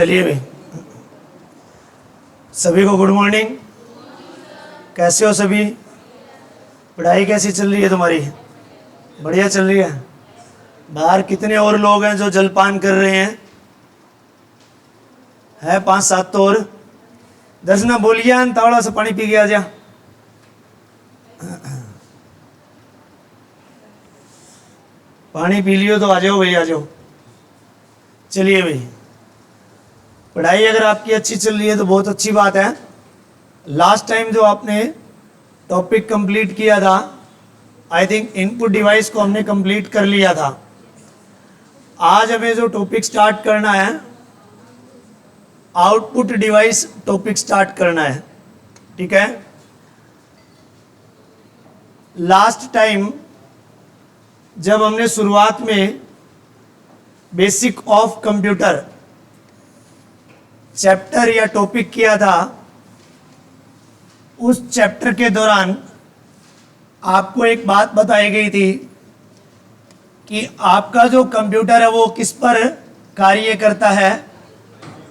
चलिए भाई, सभी को गुड मॉर्निंग। कैसे हो सभी? पढ़ाई कैसी चल रही है तुम्हारी? बढ़िया चल रही है। बाहर कितने और लोग हैं जो जलपान कर रहे हैं? है 5-7 तो और। 10 ना बोलिए, तावड़ा से पानी पी के आ जा। पानी पी लियो तो आ जाओ भाई, आ जाओ। चलिए भाई, पढ़ाई अगर आपकी अच्छी चल रही है तो बहुत अच्छी बात है। लास्ट टाइम जो आपने टॉपिक कंप्लीट किया था, आई थिंक इनपुट डिवाइस को हमने कंप्लीट कर लिया था। आज हमें जो टॉपिक स्टार्ट करना है, आउटपुट डिवाइस टॉपिक स्टार्ट करना है। ठीक है। लास्ट टाइम जब हमने शुरुआत में बेसिक ऑफ कंप्यूटर चैप्टर या टॉपिक किया था, उस चैप्टर के दौरान आपको एक बात बताई गई थी कि आपका जो कंप्यूटर है वो किस पर कार्य करता है।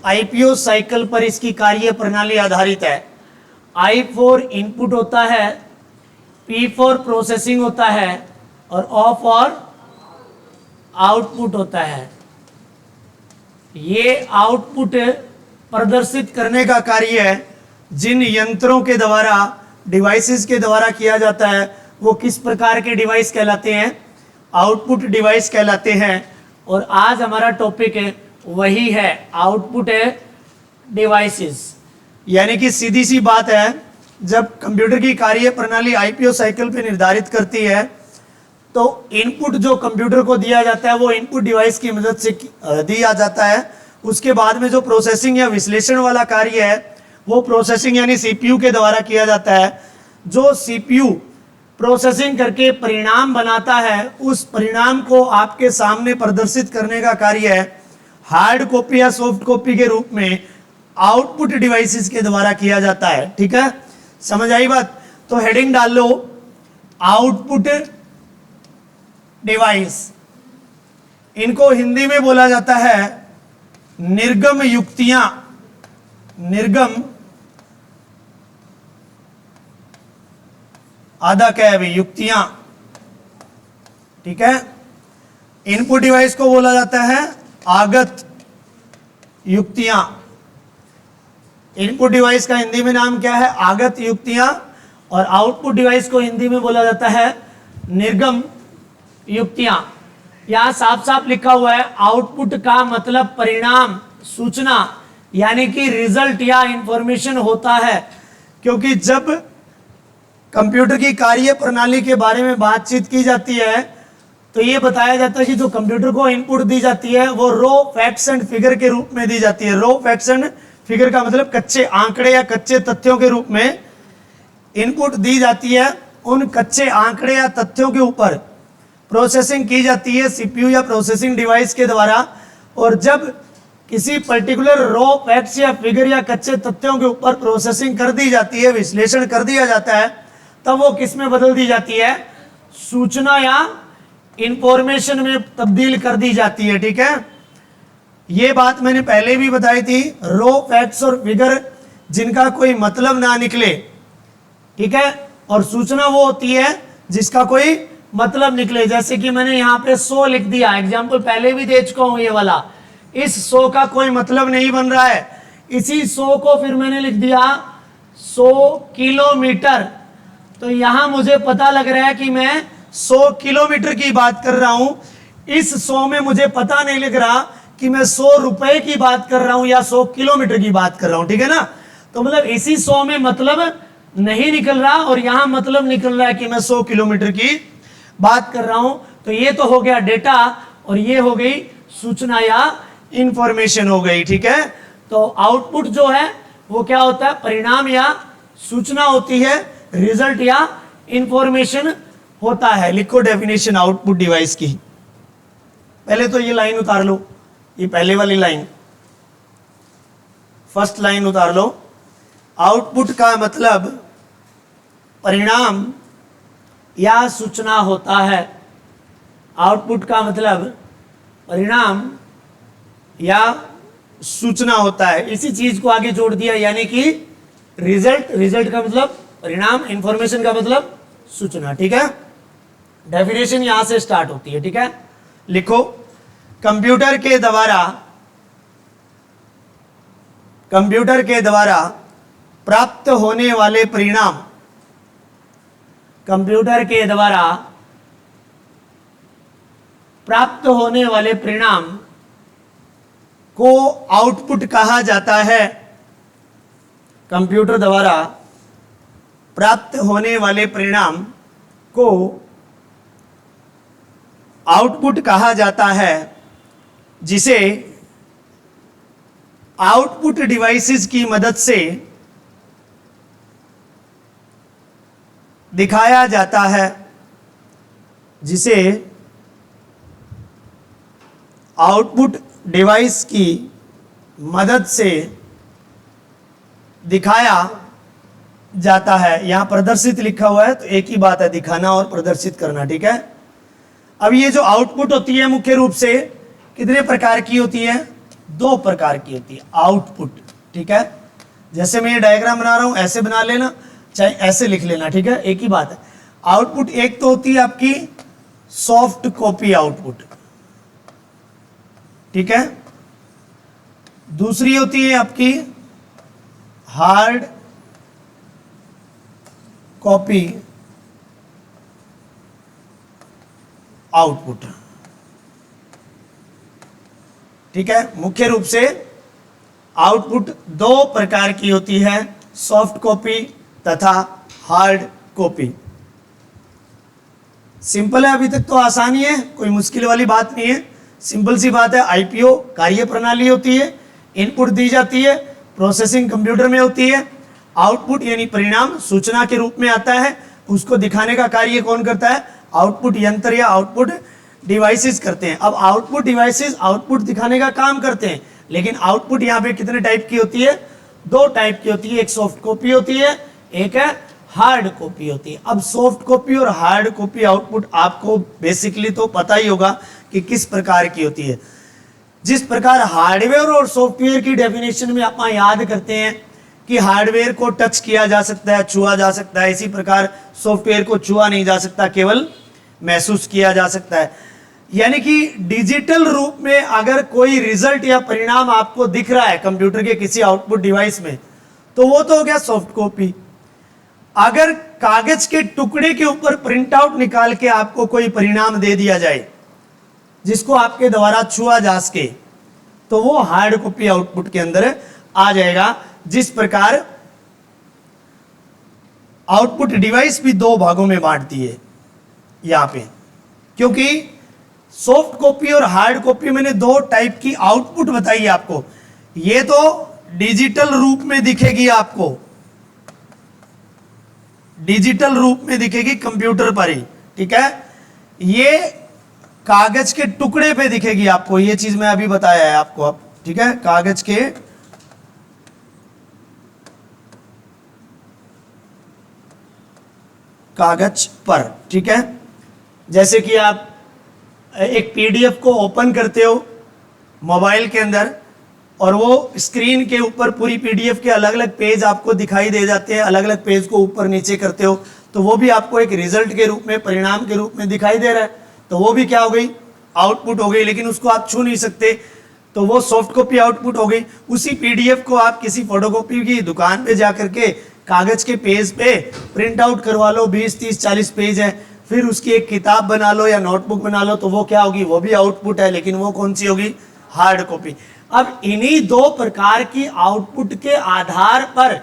आईपीओ साइकिल पर इसकी कार्य प्रणाली आधारित है। आई फॉर इनपुट होता है, पी फॉर प्रोसेसिंग होता है और ओ फॉर आउटपुट होता है। ये आउटपुट प्रदर्शित करने का कार्य है जिन यंत्रों के द्वारा, डिवाइसेस के द्वारा किया जाता है, वो किस प्रकार के डिवाइस कहलाते हैं? आउटपुट डिवाइस कहलाते हैं। और आज हमारा टॉपिक है वही है, आउटपुट डिवाइसेस। यानी कि सीधी सी बात है, जब कंप्यूटर की कार्य प्रणाली आईपीओ साइकिल पे निर्धारित करती है तो इनपुट जो कंप्यूटर को दिया जाता है वो इनपुट डिवाइस की मदद से दिया जाता है। उसके बाद में जो प्रोसेसिंग या विश्लेषण वाला कार्य है वो प्रोसेसिंग यानी सीपीयू के द्वारा किया जाता है। जो सीपीयू प्रोसेसिंग करके परिणाम बनाता है, उस परिणाम को आपके सामने प्रदर्शित करने का कार्य है हार्ड कॉपी या सॉफ्ट कॉपी के रूप में आउटपुट डिवाइसेस के द्वारा किया जाता है। ठीक है, समझ आई बात? तो हेडिंग डाल लो, आउटपुट डिवाइस। इनको हिंदी में बोला जाता है निर्गम युक्तियां। निर्गम आधा क्या है भाई? युक्तियां। ठीक है। इनपुट डिवाइस को बोला जाता है आगत युक्तियां। इनपुट डिवाइस का हिंदी में नाम क्या है? आगत युक्तियां। और आउटपुट डिवाइस को हिंदी में बोला जाता है निर्गम युक्तियां। यहां साफ साफ लिखा हुआ है आउटपुट का मतलब परिणाम, सूचना, यानी कि रिजल्ट या इंफॉर्मेशन होता है। क्योंकि जब कंप्यूटर की कार्य प्रणाली के बारे में बातचीत की जाती है तो यह बताया जाता है कि जो कंप्यूटर को इनपुट दी जाती है वो रो फैक्ट्स एंड फिगर के रूप में दी जाती है। रो फैक्ट्स एंड फिगर का मतलब कच्चे आंकड़े या कच्चे तथ्यों के रूप में इनपुट दी जाती है। उन कच्चे आंकड़े या तथ्यों के ऊपर प्रोसेसिंग की जाती है सीपीयू या प्रोसेसिंग डिवाइस के द्वारा। और जब किसी पर्टिकुलर रो फैक्ट्स या फिगर या कच्चे तथ्यों के ऊपर प्रोसेसिंग कर दी जाती है, विश्लेषण कर दिया जाता है, तब वो किस में बदल दी जाती है? सूचना या इंफॉर्मेशन में तब्दील कर दी जाती है। ठीक है, ये बात मैंने पहले भी बताई थी। रो फैक्ट्स और फिगर जिनका कोई मतलब ना निकले, ठीक है, और सूचना वो होती है जिसका कोई मतलब निकले। जैसे कि मैंने यहाँ पे 100 लिख दिया, एग्जाम्पल पहले भी दे चुका हूं ये वाला। इस 100 का कोई मतलब नहीं बन रहा है, इसी 100 को फिर मैंने लिख दिया 100 किलोमीटर। तो यहां मुझे पता लग रहा है कि मैं 100 किलोमीटर की बात कर रहा हूं। इस 100 में मुझे पता नहीं लग रहा कि मैं 100 रुपए की बात कर रहा हूं या 100 किलोमीटर की बात कर रहा हूं। ठीक है ना? तो मतलब इसी 100 में मतलब नहीं निकल रहा और यहां मतलब निकल रहा है कि मैं 100 किलोमीटर की बात कर रहा हूं। तो ये तो हो गया डेटा और ये हो गई सूचना या इंफॉर्मेशन हो गई। ठीक है, तो आउटपुट जो है वो क्या होता है? परिणाम या सूचना होती है, रिजल्ट या इंफॉर्मेशन होता है। लिखो डेफिनेशन आउटपुट डिवाइस की। पहले तो ये लाइन उतार लो, ये पहले वाली लाइन, फर्स्ट लाइन उतार लो। आउटपुट का मतलब परिणाम या सूचना होता है। आउटपुट का मतलब परिणाम या सूचना होता है, इसी चीज को आगे जोड़ दिया, यानी कि रिजल्ट, रिजल्ट का मतलब परिणाम, इंफॉर्मेशन का मतलब सूचना। ठीक है, डेफिनेशन यहां से स्टार्ट होती है। ठीक है, लिखो, कंप्यूटर के द्वारा प्राप्त होने वाले परिणाम, कंप्यूटर के द्वारा प्राप्त होने वाले परिणाम को आउटपुट कहा जाता है। कंप्यूटर द्वारा प्राप्त होने वाले परिणाम को आउटपुट कहा जाता है, जिसे आउटपुट डिवाइसेस की मदद से दिखाया जाता है, जिसे आउटपुट डिवाइस की मदद से दिखाया जाता है। यहां प्रदर्शित लिखा हुआ है, तो एक ही बात है, दिखाना और प्रदर्शित करना। ठीक है, अब ये जो आउटपुट होती है मुख्य रूप से कितने प्रकार की होती है? 2 प्रकार की होती है आउटपुट। ठीक है, जैसे मैं ये डायग्राम बना रहा हूं, ऐसे बना लेना, चाहे ऐसे लिख लेना। ठीक है, एक ही बात है। आउटपुट एक तो होती है आपकी सॉफ्ट कॉपी आउटपुट, ठीक है, दूसरी होती है आपकी हार्ड कॉपी आउटपुट। ठीक है, मुख्य रूप से आउटपुट 2 प्रकार की होती है, सॉफ्ट कॉपी तथा हार्ड कॉपी। सिंपल है, अभी तक तो आसानी है, कोई मुश्किल वाली बात नहीं है, सिंपल सी बात है। आईपीओ कार्य प्रणाली होती है, इनपुट दी जाती है, प्रोसेसिंग कंप्यूटर में होती है, आउटपुट यानी परिणाम सूचना के रूप में आता है, उसको दिखाने का कार्य कौन करता है? आउटपुट यंत्र या आउटपुट डिवाइसेस करते हैं। अब आउटपुट डिवाइसेस आउटपुट दिखाने का काम करते हैं, लेकिन आउटपुट यहाँ पे कितने टाइप की होती है? 2 टाइप की होती है, एक सॉफ्ट कॉपी होती है, एक है हार्ड कॉपी होती है। अब सॉफ्ट कॉपी और हार्ड कॉपी आउटपुट आपको बेसिकली तो पता ही होगा कि किस प्रकार की होती है। जिस प्रकार हार्डवेयर और सॉफ्टवेयर की डेफिनेशन में आप याद करते हैं कि हार्डवेयर को टच किया जा सकता है, छुआ जा सकता है, इसी प्रकार सॉफ्टवेयर को छुआ नहीं जा सकता, केवल महसूस किया जा सकता है। यानी कि डिजिटल रूप में अगर कोई रिजल्ट या परिणाम आपको दिख रहा है कंप्यूटर के किसी आउटपुट डिवाइस में, तो वो तो हो गया सॉफ्ट कॉपी। अगर कागज के टुकड़े के ऊपर प्रिंट आउट निकाल के आपको कोई परिणाम दे दिया जाए जिसको आपके द्वारा छुआ जा सके, तो वो हार्ड कॉपी आउटपुट के अंदर आ जाएगा। जिस प्रकार आउटपुट डिवाइस भी 2 भागों में बांटती है यहां पे, क्योंकि सॉफ्ट कॉपी और हार्ड कॉपी मैंने 2 टाइप की आउटपुट बताई आपको। ये तो डिजिटल रूप में दिखेगी आपको, डिजिटल रूप में दिखेगी कंप्यूटर पर ही, ठीक है। ये कागज के टुकड़े पे दिखेगी आपको, ये चीज मैं अभी बताया है आपको अब, ठीक है, कागज के कागज पर, ठीक है। जैसे कि आप एक पीडीएफ को ओपन करते हो मोबाइल के अंदर और वो स्क्रीन के ऊपर पूरी पीडीएफ के अलग अलग पेज आपको दिखाई दे जाते हैं, अलग अलग पेज को ऊपर नीचे करते हो तो वो भी आपको एक रिजल्ट के रूप में, परिणाम के रूप में दिखाई दे रहा है, तो वो भी क्या हो गई? आउटपुट हो गई। लेकिन उसको आप छू नहीं सकते, तो वो सॉफ्ट कॉपी आउटपुट हो गई। उसी पीडीएफ को आप किसी फोटोकॉपी की दुकान पे जाकर के कागज के पेज पे प्रिंट आउट करवा लो, 20, 30, 40 पेज है, फिर उसकी एक किताब बना लो या नोटबुक बना लो, तो वो क्या होगी? वो भी आउटपुट है, लेकिन वो कौन सी होगी? Hard copy. अब इन्हीं 2 प्रकार की आउटपुट के आधार पर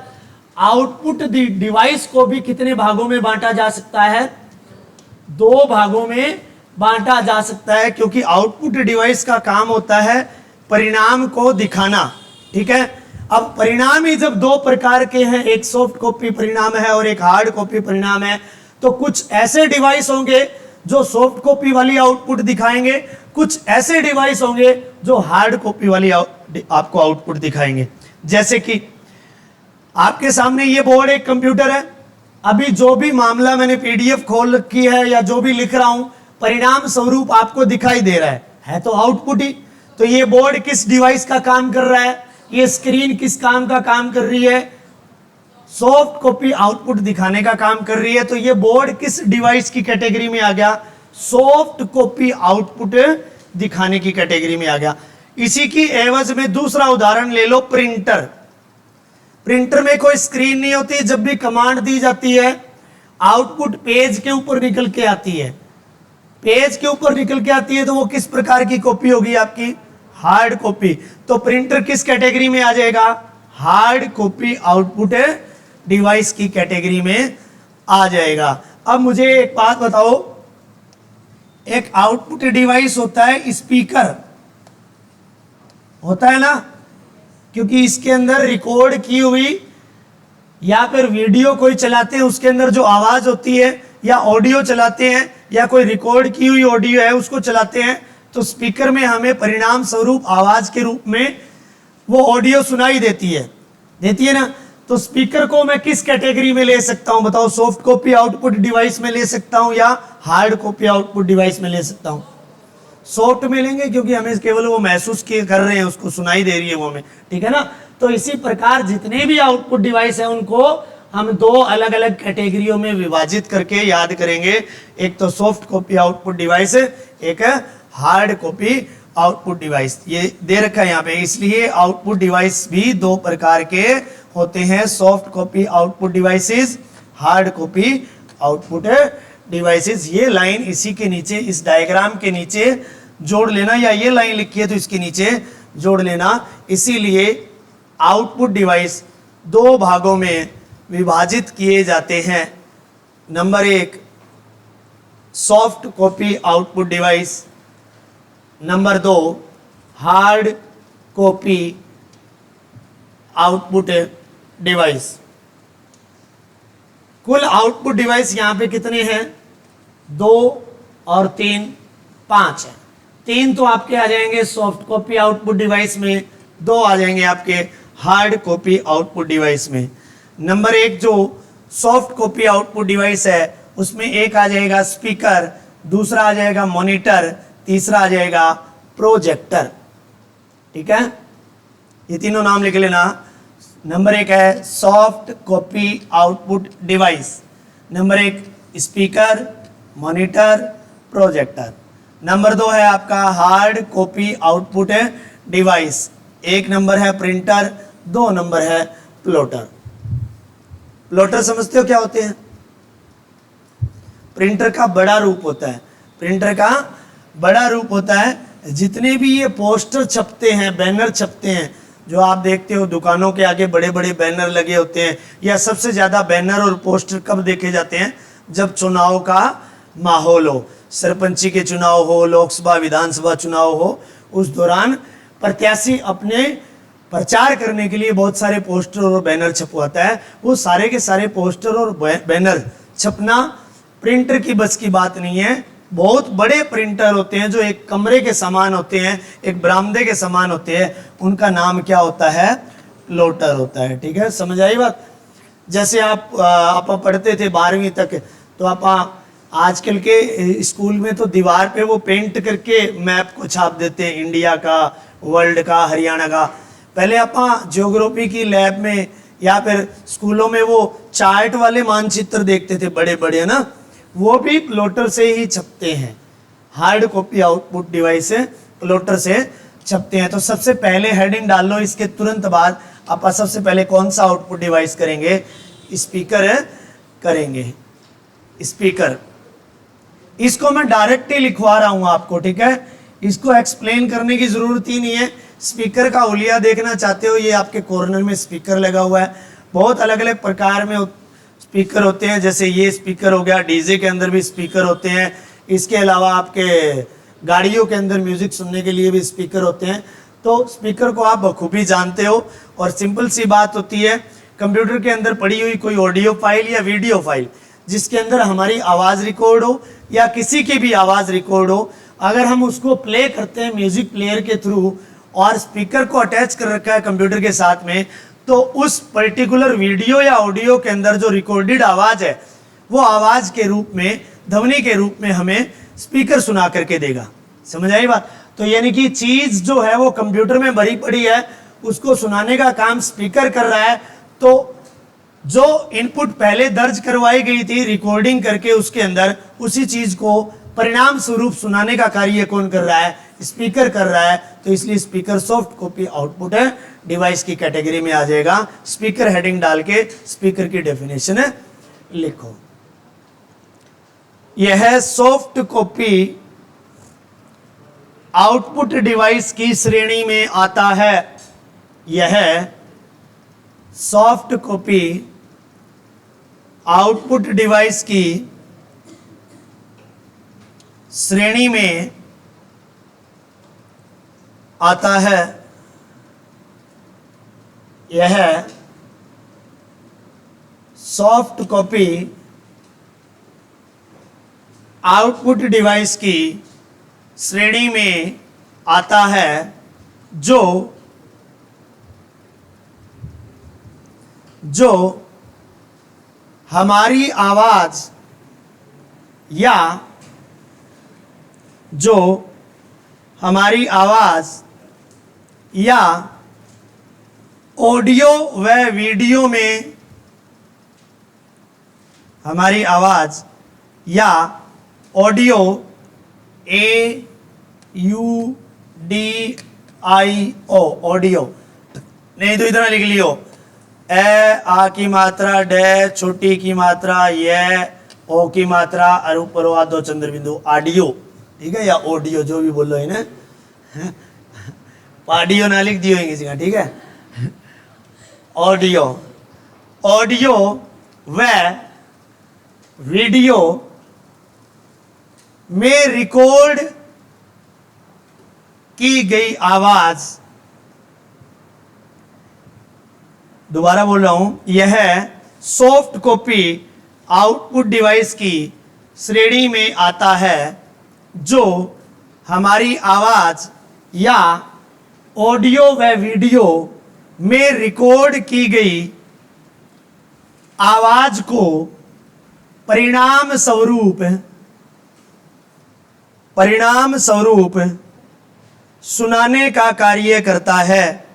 आउटपुट डिवाइस को भी कितने भागों में बांटा जा सकता है? 2 भागों में बांटा जा सकता है, क्योंकि आउटपुट डिवाइस का काम होता है परिणाम को दिखाना, ठीक है। अब परिणाम ही जब 2 प्रकार के हैं, एक सॉफ्ट कॉपी परिणाम है और एक हार्ड कॉपी परिणाम है, तो कुछ ऐसे डिवाइस होंगे जो सॉफ्ट कॉपी वाली आउटपुट दिखाएंगे, कुछ ऐसे डिवाइस होंगे जो हार्ड कॉपी वाली आपको आउटपुट दिखाएंगे। जैसे कि आपके सामने ये बोर्ड एक कंप्यूटर है, अभी जो भी मामला मैंने पीडीएफ खोल रखी है या जो भी लिख रहा हूं, परिणाम स्वरूप आपको दिखाई दे रहा है तो आउटपुट ही। तो ये बोर्ड किस डिवाइस का काम कर रहा है, ये स्क्रीन किस काम का काम कर रही है, सॉफ्ट कॉपी आउटपुट दिखाने का काम कर रही है। तो ये बोर्ड किस डिवाइस की कैटेगरी में आ गया, सॉफ्ट कॉपी आउटपुट दिखाने की कैटेगरी में आ गया। इसी की एवज में दूसरा उदाहरण ले लो, प्रिंटर। प्रिंटर में कोई स्क्रीन नहीं होती, जब भी कमांड दी जाती है आउटपुट पेज के ऊपर निकल के आती है, पेज के ऊपर निकल के आती है, तो वो किस प्रकार की कॉपी होगी आपकी, हार्ड कॉपी। तो प्रिंटर किस कैटेगरी में आ जाएगा, हार्ड कॉपी आउटपुट डिवाइस की कैटेगरी में आ जाएगा। अब मुझे एक बात बताओ, एक आउटपुट डिवाइस होता है स्पीकर, होता है ना, क्योंकि इसके अंदर रिकॉर्ड की हुई या फिर वीडियो कोई चलाते हैं, उसके अंदर जो आवाज होती है, या ऑडियो चलाते हैं या कोई रिकॉर्ड की हुई ऑडियो है उसको चलाते हैं, तो स्पीकर में हमें परिणाम स्वरूप आवाज के रूप में वो ऑडियो सुनाई देती है ना। तो स्पीकर को मैं किस कैटेगरी में ले सकता हूं बताओ, सॉफ्ट कॉपी आउटपुट डिवाइस में ले सकता हूं या हार्ड कॉपी आउटपुट डिवाइस में ले सकता हूं, सॉफ्ट में लेंगे, क्योंकि हमें केवल वो महसूस कर रहे हैं, उसको सुनाई दे रही है वो हमें, ठीक है ना। तो इसी प्रकार जितने भी आउटपुट डिवाइस है उनको हम दो अलग अलग कैटेगरियों में विभाजित करके याद करेंगे, एक तो सॉफ्ट कॉपी आउटपुट डिवाइस, एक हार्ड कॉपी आउटपुट डिवाइस। ये दे रखा है यहाँ पे, इसलिए आउटपुट डिवाइस भी दो प्रकार के होते हैं, soft copy output devices, hard copy output devices. ये लाइन इसी के नीचे, इस डायग्राम के नीचे जोड़ लेना, या ये लाइन लिखी है तो इसके नीचे जोड़ लेना। इसीलिए आउटपुट डिवाइस दो भागों में विभाजित किए जाते हैं। नंबर एक soft copy output device, number दो हार्ड कॉपी आउटपुट डिवाइस। कुल आउटपुट डिवाइस यहां पे कितने हैं, 2 और 3, 5 है। 3 तो आपके आ जाएंगे सॉफ्ट कॉपी आउटपुट डिवाइस में, 2 आ जाएंगे आपके हार्ड कॉपी आउटपुट डिवाइस में। नंबर एक जो सॉफ्ट कॉपी आउटपुट डिवाइस है उसमें एक आ जाएगा स्पीकर, दूसरा आ जाएगा मॉनिटर, तीसरा आ जाएगा प्रोजेक्टर, ठीक है। ये तीनों नाम लिख लेना। नंबर एक है soft copy output device, number एक स्पीकर, मॉनिटर, प्रोजेक्टर। नंबर 2 है आपका hard copy output device, 1 number है प्रिंटर, 2 नंबर है प्लॉटर। प्लॉटर समझते हो क्या होते हैं, प्रिंटर का बड़ा रूप होता है, प्रिंटर का बड़ा रूप होता है। जितने भी ये पोस्टर छपते हैं, बैनर छपते हैं, जो आप देखते हो दुकानों के आगे बड़े बड़े बैनर लगे होते हैं, या सबसे ज़्यादा बैनर और पोस्टर कब देखे जाते हैं, जब चुनाव का माहौल हो, सरपंची के चुनाव हो, लोकसभा विधानसभा चुनाव हो, उस दौरान प्रत्याशी अपने प्रचार करने के लिए बहुत सारे पोस्टर और बैनर छपवाता है। वो सारे के सारे पोस्टर और बैनर छपना प्रिंटर की बस की बात नहीं है। बहुत बड़े प्रिंटर होते हैं जो एक कमरे के समान होते हैं, एक बरामदे के समान होते हैं, उनका नाम क्या होता है, प्लॉटर होता है, ठीक है। समझ आई बात। जैसे आप पढ़ते थे 12वीं तक, तो आप आजकल के स्कूल में तो दीवार पे वो पेंट करके मैप को छाप देते हैं, इंडिया का, वर्ल्ड का, हरियाणा का। पहले आप ज्योग्राफी की लैब में या फिर स्कूलों में वो चार्ट वाले मानचित्र देखते थे बड़े बड़े, है ना, वो भी प्लॉटर से ही छपते हैं। Hard copy output device plotter से छपते हैं। तो सबसे पहले हेडिंग डाल लो, इसके तुरंत बाद आप सबसे पहले कौन सा आउटपुट डिवाइस करेंगे, स्पीकर करेंगे, स्पीकर। इसको मैं डायरेक्ट ही लिखवा रहा हूं आपको, ठीक है, इसको एक्सप्लेन करने की जरूरत ही नहीं है। स्पीकर का हुलिया देखना चाहते हो, ये आपके कॉर्नर में स्पीकर लगा हुआ है। बहुत अलग अलग प्रकार में स्पीकर होते हैं, जैसे ये स्पीकर हो गया, डीजे के अंदर भी स्पीकर होते हैं। इसके अलावा आपके गाड़ियों के अंदर म्यूजिक सुनने के लिए भी स्पीकर होते हैं। तो स्पीकर को आप बखूबी जानते हो। और सिंपल सी बात होती है, कंप्यूटर के अंदर पड़ी हुई कोई ऑडियो फाइल या वीडियो फाइल जिसके अंदर हमारी आवाज़ रिकॉर्ड हो या किसी की भी आवाज़ रिकॉर्ड हो, अगर हम उसको प्ले करते हैं म्यूजिक प्लेयर के थ्रू और स्पीकर को अटैच कर रखा है कंप्यूटर के साथ में, तो उस पर्टिकुलर वीडियो या ऑडियो के अंदर जो रिकॉर्डेड आवाज़ है वो आवाज़ के रूप में, ध्वनि के रूप में हमें स्पीकर सुना करके देगा। समझ आई बात। तो यानी कि चीज जो है वो कंप्यूटर में भरी पड़ी है, उसको सुनाने का काम स्पीकर कर रहा है। तो जो इनपुट पहले दर्ज करवाई गई थी रिकॉर्डिंग करके उसके अंदर, उसी चीज को परिणाम स्वरूप सुनाने का कार्य कौन कर रहा है? स्पीकर कर रहा है। तो इसलिए स्पीकर सॉफ्ट कॉपी आउटपुट है डिवाइस की कैटेगरी में आ जाएगा। स्पीकर हेडिंग डाल के स्पीकर की डेफिनेशन लिखो। यह सॉफ्ट कॉपी आउटपुट डिवाइस की श्रेणी में आता है। यह सॉफ्ट कॉपी आउटपुट डिवाइस की श्रेणी में आता है। यह सॉफ्ट कॉपी आउटपुट डिवाइस की श्रेणी में आता है जो हमारी आवाज या ऑडियो व वीडियो में हमारी आवाज या ऑडियो AUDIO ऑडियो, नहीं तो इतना लिख लियो, आ की मात्रा डे, छोटी की मात्रा ये, ओ की मात्रा और ऊपर आ दो चंद्र बिंदु, ऑडियो, ठीक है, या ऑडियो जो भी बोलो है ना, ऑडियो ना लिख दियो किसी का, ठीक है। ऑडियो व वीडियो में रिकॉर्ड की गई आवाज, दोबारा बोल रहा हूं, यह सॉफ्ट कॉपी आउटपुट डिवाइस की श्रेणी में आता है जो हमारी आवाज या ऑडियो व वीडियो में रिकॉर्ड की गई आवाज को परिणाम स्वरूप सुनाने का कार्य करता है।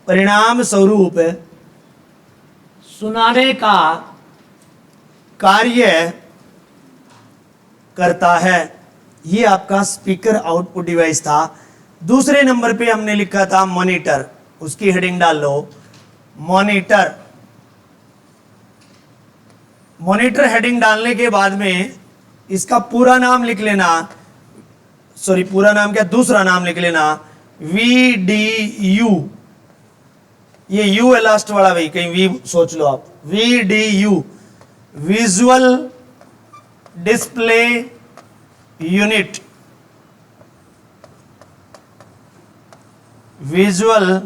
परिणाम स्वरूप सुनाने का कार्य करता है। ये आपका स्पीकर आउटपुट डिवाइस था। दूसरे नंबर पे हमने लिखा था मॉनिटर, उसकी हेडिंग डाल लो मॉनिटर। मॉनिटर हेडिंग डालने के बाद में इसका पूरा नाम लिख लेना, सॉरी पूरा नाम क्या, दूसरा नाम लिख लेना VDU। ये यू है लास्ट वाला, भाई कहीं वी सोच लो आप, VDU visual display unit. Visual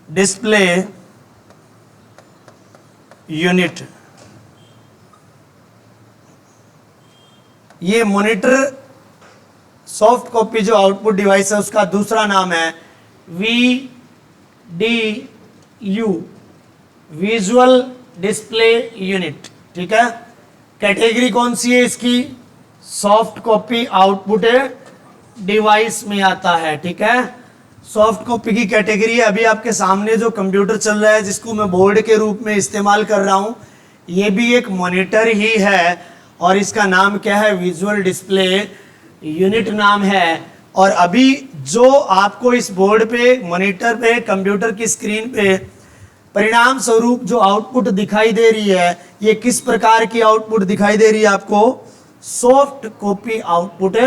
display unit. ये मॉनिटर सॉफ्ट कॉपी जो आउटपुट डिवाइस है उसका दूसरा नाम है VDU विजुअल डिस्प्ले यूनिट, ठीक है। कैटेगरी कौन सी है इसकी? सॉफ्ट कॉपी आउटपुट डिवाइस में आता है, ठीक है। सॉफ्ट कॉपी की कैटेगरी है। अभी आपके सामने जो कंप्यूटर चल रहा है जिसको मैं बोर्ड के रूप में इस्तेमाल कर रहा हूं, ये भी एक मॉनिटर ही है और इसका नाम क्या है? विजुअल डिस्प्ले यूनिट नाम है। और अभी जो आपको इस बोर्ड पे, मॉनिटर पे, कंप्यूटर की स्क्रीन पे परिणाम स्वरूप जो आउटपुट दिखाई दे रही है, ये किस प्रकार की आउटपुट दिखाई दे रही है आपको? सॉफ्ट कॉपी आउटपुट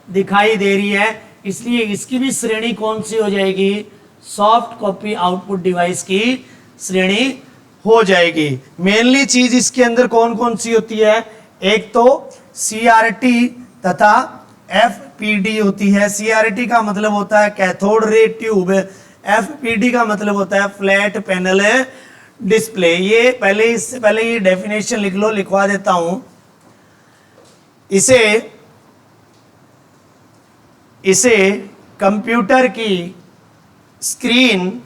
दिखाई दे रही है। इसलिए इसकी भी श्रेणी कौन सी हो जाएगी? सॉफ्ट कॉपी आउटपुट डिवाइस की श्रेणी हो जाएगी। मेनली चीज इसके अंदर कौन कौन सी होती है? एक तो CRT तथा FPD होती है। CRT का मतलब होता है कैथोड रे ट्यूब, FPD का मतलब होता है फ्लैट पैनल डिस्प्ले। ये पहले, इससे पहले ये डेफिनेशन लिख लो, लिखवा देता हूं। इसे कंप्यूटर की स्क्रीन,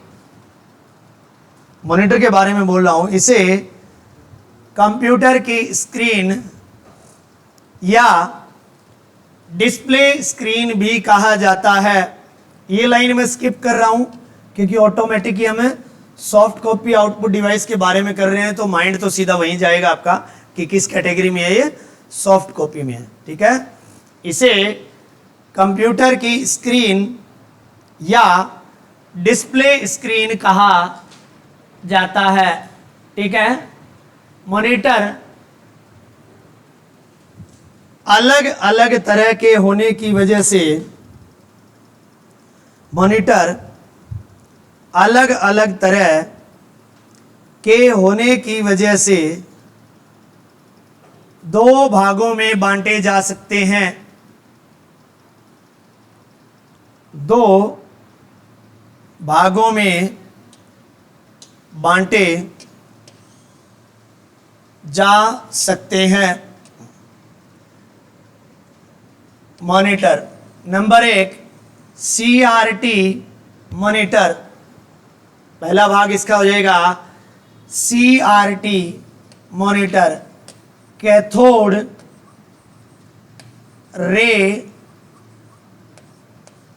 मॉनिटर के बारे में बोल रहा हूं, इसे कंप्यूटर की स्क्रीन या डिस्प्ले स्क्रीन भी कहा जाता है। ये लाइन मैं स्किप कर रहा हूं क्योंकि ऑटोमेटिक ही हमें सॉफ्ट कॉपी आउटपुट डिवाइस के बारे में कर रहे हैं, तो माइंड तो सीधा वहीं जाएगा आपका कि किस कैटेगरी में है, ये सॉफ्ट कॉपी में है। ठीक है, इसे कंप्यूटर की स्क्रीन या डिस्प्ले स्क्रीन कहा जाता है। ठीक है, मॉनिटर अलग अलग तरह के होने की वजह से, मॉनिटर अलग अलग तरह के होने की वजह से दो भागों में बांटे जा सकते हैं। दो भागों में बांटे जा सकते हैं मॉनिटर। नंबर 1 CRT मॉनिटर, पहला भाग इसका हो जाएगा CRT monitor, cathode ray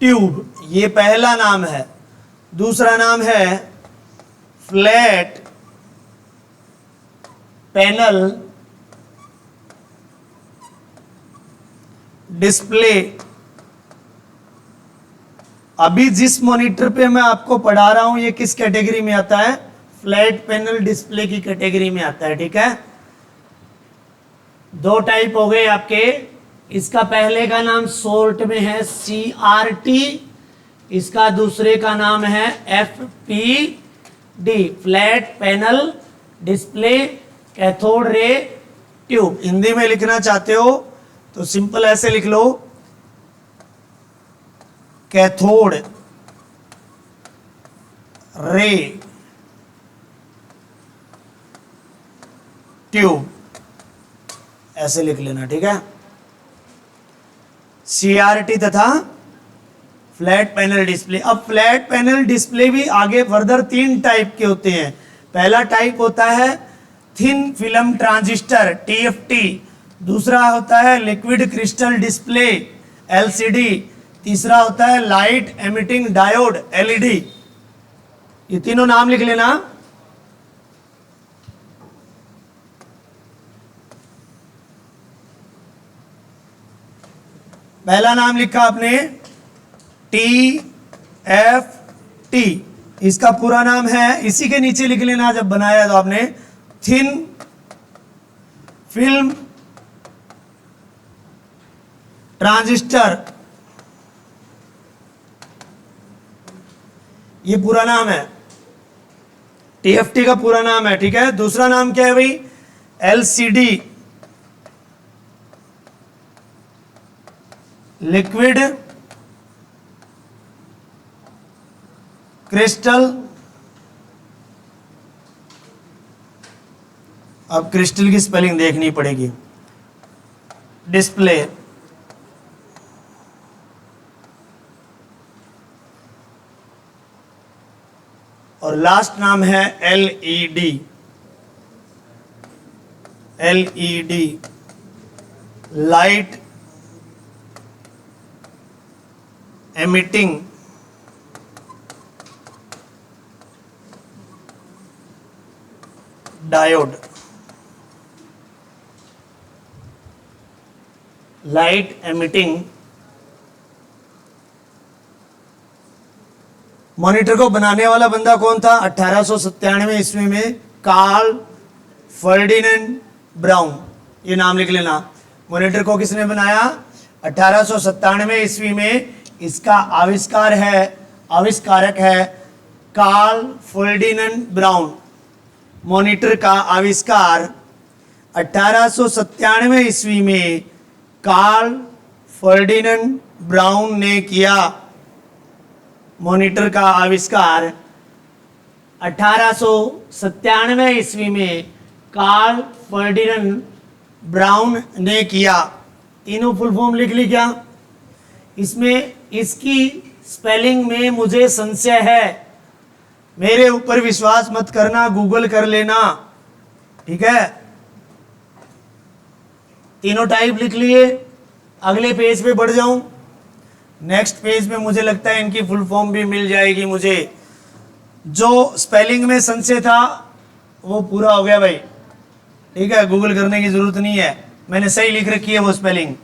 tube, ये पहला नाम है। दूसरा नाम है फ्लैट पैनल डिस्प्ले। अभी जिस मॉनिटर पे मैं आपको पढ़ा रहा हूं ये किस कैटेगरी में आता है? फ्लैट पैनल डिस्प्ले की कैटेगरी में आता है। ठीक है, दो टाइप हो गए आपके। इसका पहले का नाम शॉर्ट में है CRT, इसका दूसरे का नाम है FPD, flat panel display cathode ray tube. Hindi में लिखना चाहते हो तो सिंपल ऐसे लिख लो, कैथोड रे ट्यूब, ऐसे लिख लेना। ठीक है, CRT तथा फ्लैट पैनल डिस्प्ले। अब फ्लैट पैनल डिस्प्ले भी आगे फर्दर 3 टाइप के होते हैं। पहला टाइप होता है थिन फिल्म ट्रांजिस्टर TFT, दूसरा होता है लिक्विड क्रिस्टल डिस्प्ले LCD, तीसरा होता है लाइट एमिटिंग डायोड LED। ये तीनों नाम लिख लेना। पहला नाम लिखा आपने TFT, इसका पूरा नाम है, इसी के नीचे लिख लेना जब बनाया तो आपने, थिन फिल्म ट्रांजिस्टर, ये पूरा नाम है, TFT का पूरा नाम है। ठीक है, दूसरा नाम क्या है भाई? LCD, liquid crystal. अब क्रिस्टल की स्पेलिंग देखनी पड़ेगी, डिस्प्ले। और लास्ट नाम है LED, light emitting diode, light emitting. Monitor को बनाने वाला बंदा कौन था? 1897 ईस्वी में कार्ल फर्डिनेंड ब्राउन, ये नाम लिख लेना। मॉनिटर को किसने बनाया? 1897 ईस्वी में। इसका आविष्कार है, आविष्कारक है कार्ल फर्डिनेंड ब्राउन। मॉनिटर का आविष्कार 1897 ईस्वी में कार्ल फर्डिनेंड ब्राउन ने किया। मॉनिटर का आविष्कार 1897 ईस्वी में कार्ल फर्डिनेंड ब्राउन ने किया। तीनों फुल फॉर्म लिख ली क्या? इसमें इसकी स्पेलिंग में मुझे संशय है, मेरे ऊपर विश्वास मत करना, गूगल कर लेना। ठीक है, तीनों टाइप लिख लिए। अगले पेज पे बढ़ जाऊं, नेक्स्ट पेज पे मुझे लगता है इनकी फुल फॉर्म भी मिल जाएगी मुझे। जो स्पेलिंग में संशय था वो पूरा हो गया भाई, ठीक है, गूगल करने की जरूरत नहीं है, मैंने सही लिख रखी है वो स्पेलिंग,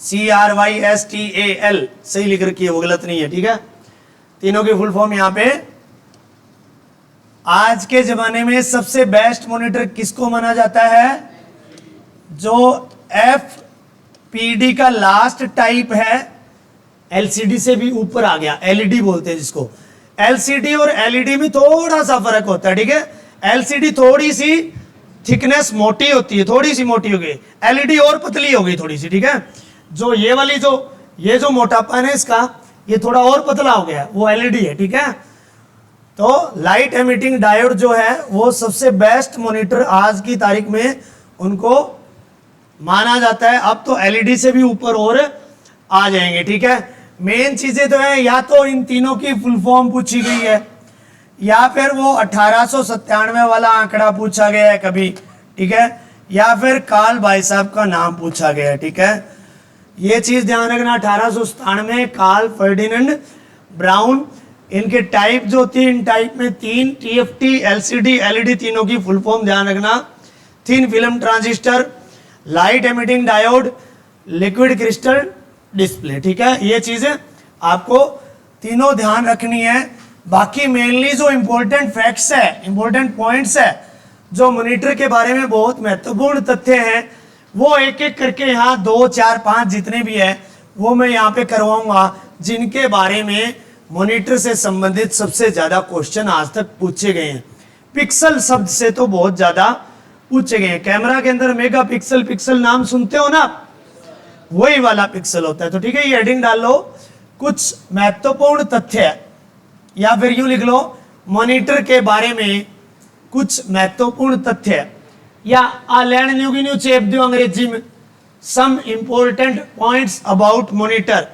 CRYSTAL सही लिख रखी है, वो गलत नहीं है, ठीक है। तीनों की फुल फॉर्म यहाँ पे। आज के जमाने में सबसे बेस्ट मॉनिटर किसको माना जाता है? जो FPD का लास्ट टाइप है, LCD से भी ऊपर आ गया, LED बोलते हैं जिसको। LCD और LED में थोड़ा सा फर्क होता है, ठीक है। LCD थोड़ी सी थिकनेस मोटी होती है, थोड़ी सी मोटी हो गई, LED और पतली हो गई थोड़ी सी, ठीक है। जो ये वाली ये जो मोटापन है इसका, ये थोड़ा और पतला हो गया, वो LED है, ठीक है। तो लाइट एमिटिंग डायोड जो है वो सबसे बेस्ट मॉनिटर आज की तारीख में उनको माना जाता है। अब तो LED से भी ऊपर और आ जाएंगे, ठीक है। मेन चीजें तो है, या तो इन तीनों की फुल फॉर्म पूछी गई है, या फिर वो 1897 वाला आंकड़ा पूछा गया है कभी, ठीक है, या फिर कार्ल भाई साहब का नाम पूछा गया है, ठीक है। ये चीज ध्यान रखना, 1897 कार्ल फर्डिनेंड ब्राउन, इनके टाइप जो थी, इन टाइप में 3 TFT LCD LED तीनों की फुल फॉर्म ध्यान रखना। Thin film transistor, light emitting diode, liquid crystal display, ठीक है। ये चीजें आपको तीनों ध्यान रखनी है। बाकी मेनली जो इंपॉर्टेंट फैक्ट्स है, इंपॉर्टेंट पॉइंट्स है, जो मॉनिटर के बारे में बहुत महत्वपूर्ण तथ्य हैं, वो एक एक करके यहाँ 2, 4, 5 जितने भी है वो मैं यहाँ पे करवाऊंगा, जिनके बारे में मॉनिटर से संबंधित सबसे ज्यादा क्वेश्चन आज तक पूछे गए हैं। पिक्सल शब्द से तो बहुत ज्यादा पूछे गए हैं। कैमरा के अंदर मेगा पिक्सल, पिक्सल नाम सुनते हो ना, वही वाला पिक्सल होता है। तो ठीक है, ये हेडिंग डाल लो, कुछ महत्वपूर्ण तथ्य, या फिर यूं लिख लो, मॉनिटर के बारे में कुछ महत्वपूर्ण तथ्य, या आ लैंड न्यू की न्यू चेप दो अंग्रेजी में, some important points about monitor,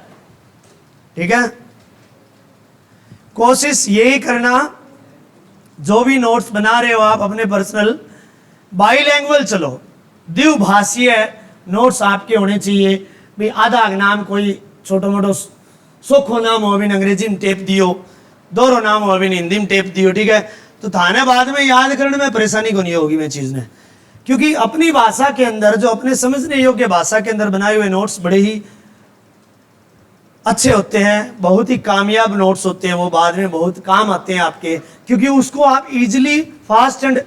ठीक है। कोशिश यही करना, जो भी नोट्स बना रहे हो आप अपने पर्सनल, बाईलैंग्वेज चलो, द्विभाषीय नोट्स आपके होने चाहिए। भाई आधा नाम कोई छोटो मोटो सोखो नाम हो अभी अंग्रेजी में टेप दियो, दोरो नाम हो अभी हिंदी में टेप दियो, ठीक है। तो थाने बाद में याद करने में परेशानी को नहीं होगी मैं चीज ने, क्योंकि अपनी भाषा के अंदर, जो अपने समझने योग्य भाषा के अंदर बनाए हुए नोट्स बड़े ही अच्छे होते हैं, बहुत ही कामयाब नोट्स होते हैं, वो बाद में बहुत काम आते हैं आपके, क्योंकि उसको आप इजीली फास्ट एंड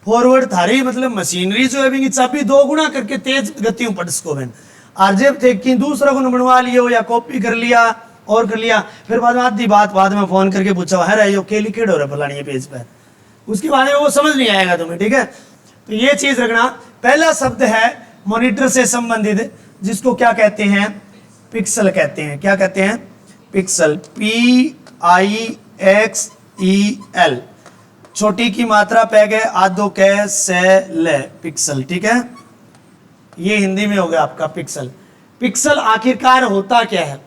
फॉरवर्ड थारी मतलब मशीनरी जो है चाबी 2 गुना करके तेज गति पढ़ सको बहन। और जब थे कि दूसरा गुण बनवा लियो या कॉपी कर लिया और कर लिया, फिर बाद में आधी बात बाद में फोन करके पूछा है यो के लिखेड हो रहा है फलानी पेज पर, उसके बाद में वो समझ नहीं आएगा तुम्हें, ठीक है। तो ये चीज रखना। पहला शब्द है मॉनिटर से संबंधित, जिसको क्या कहते हैं? पिक्सल कहते हैं। क्या कहते हैं? पिक्सल, PIXEL, छोटी की मात्रा पै गए आधो कै से ले, पिक्सल, ठीक है। ये हिंदी में हो गया आपका पिक्सल। पिक्सल आखिरकार होता क्या है?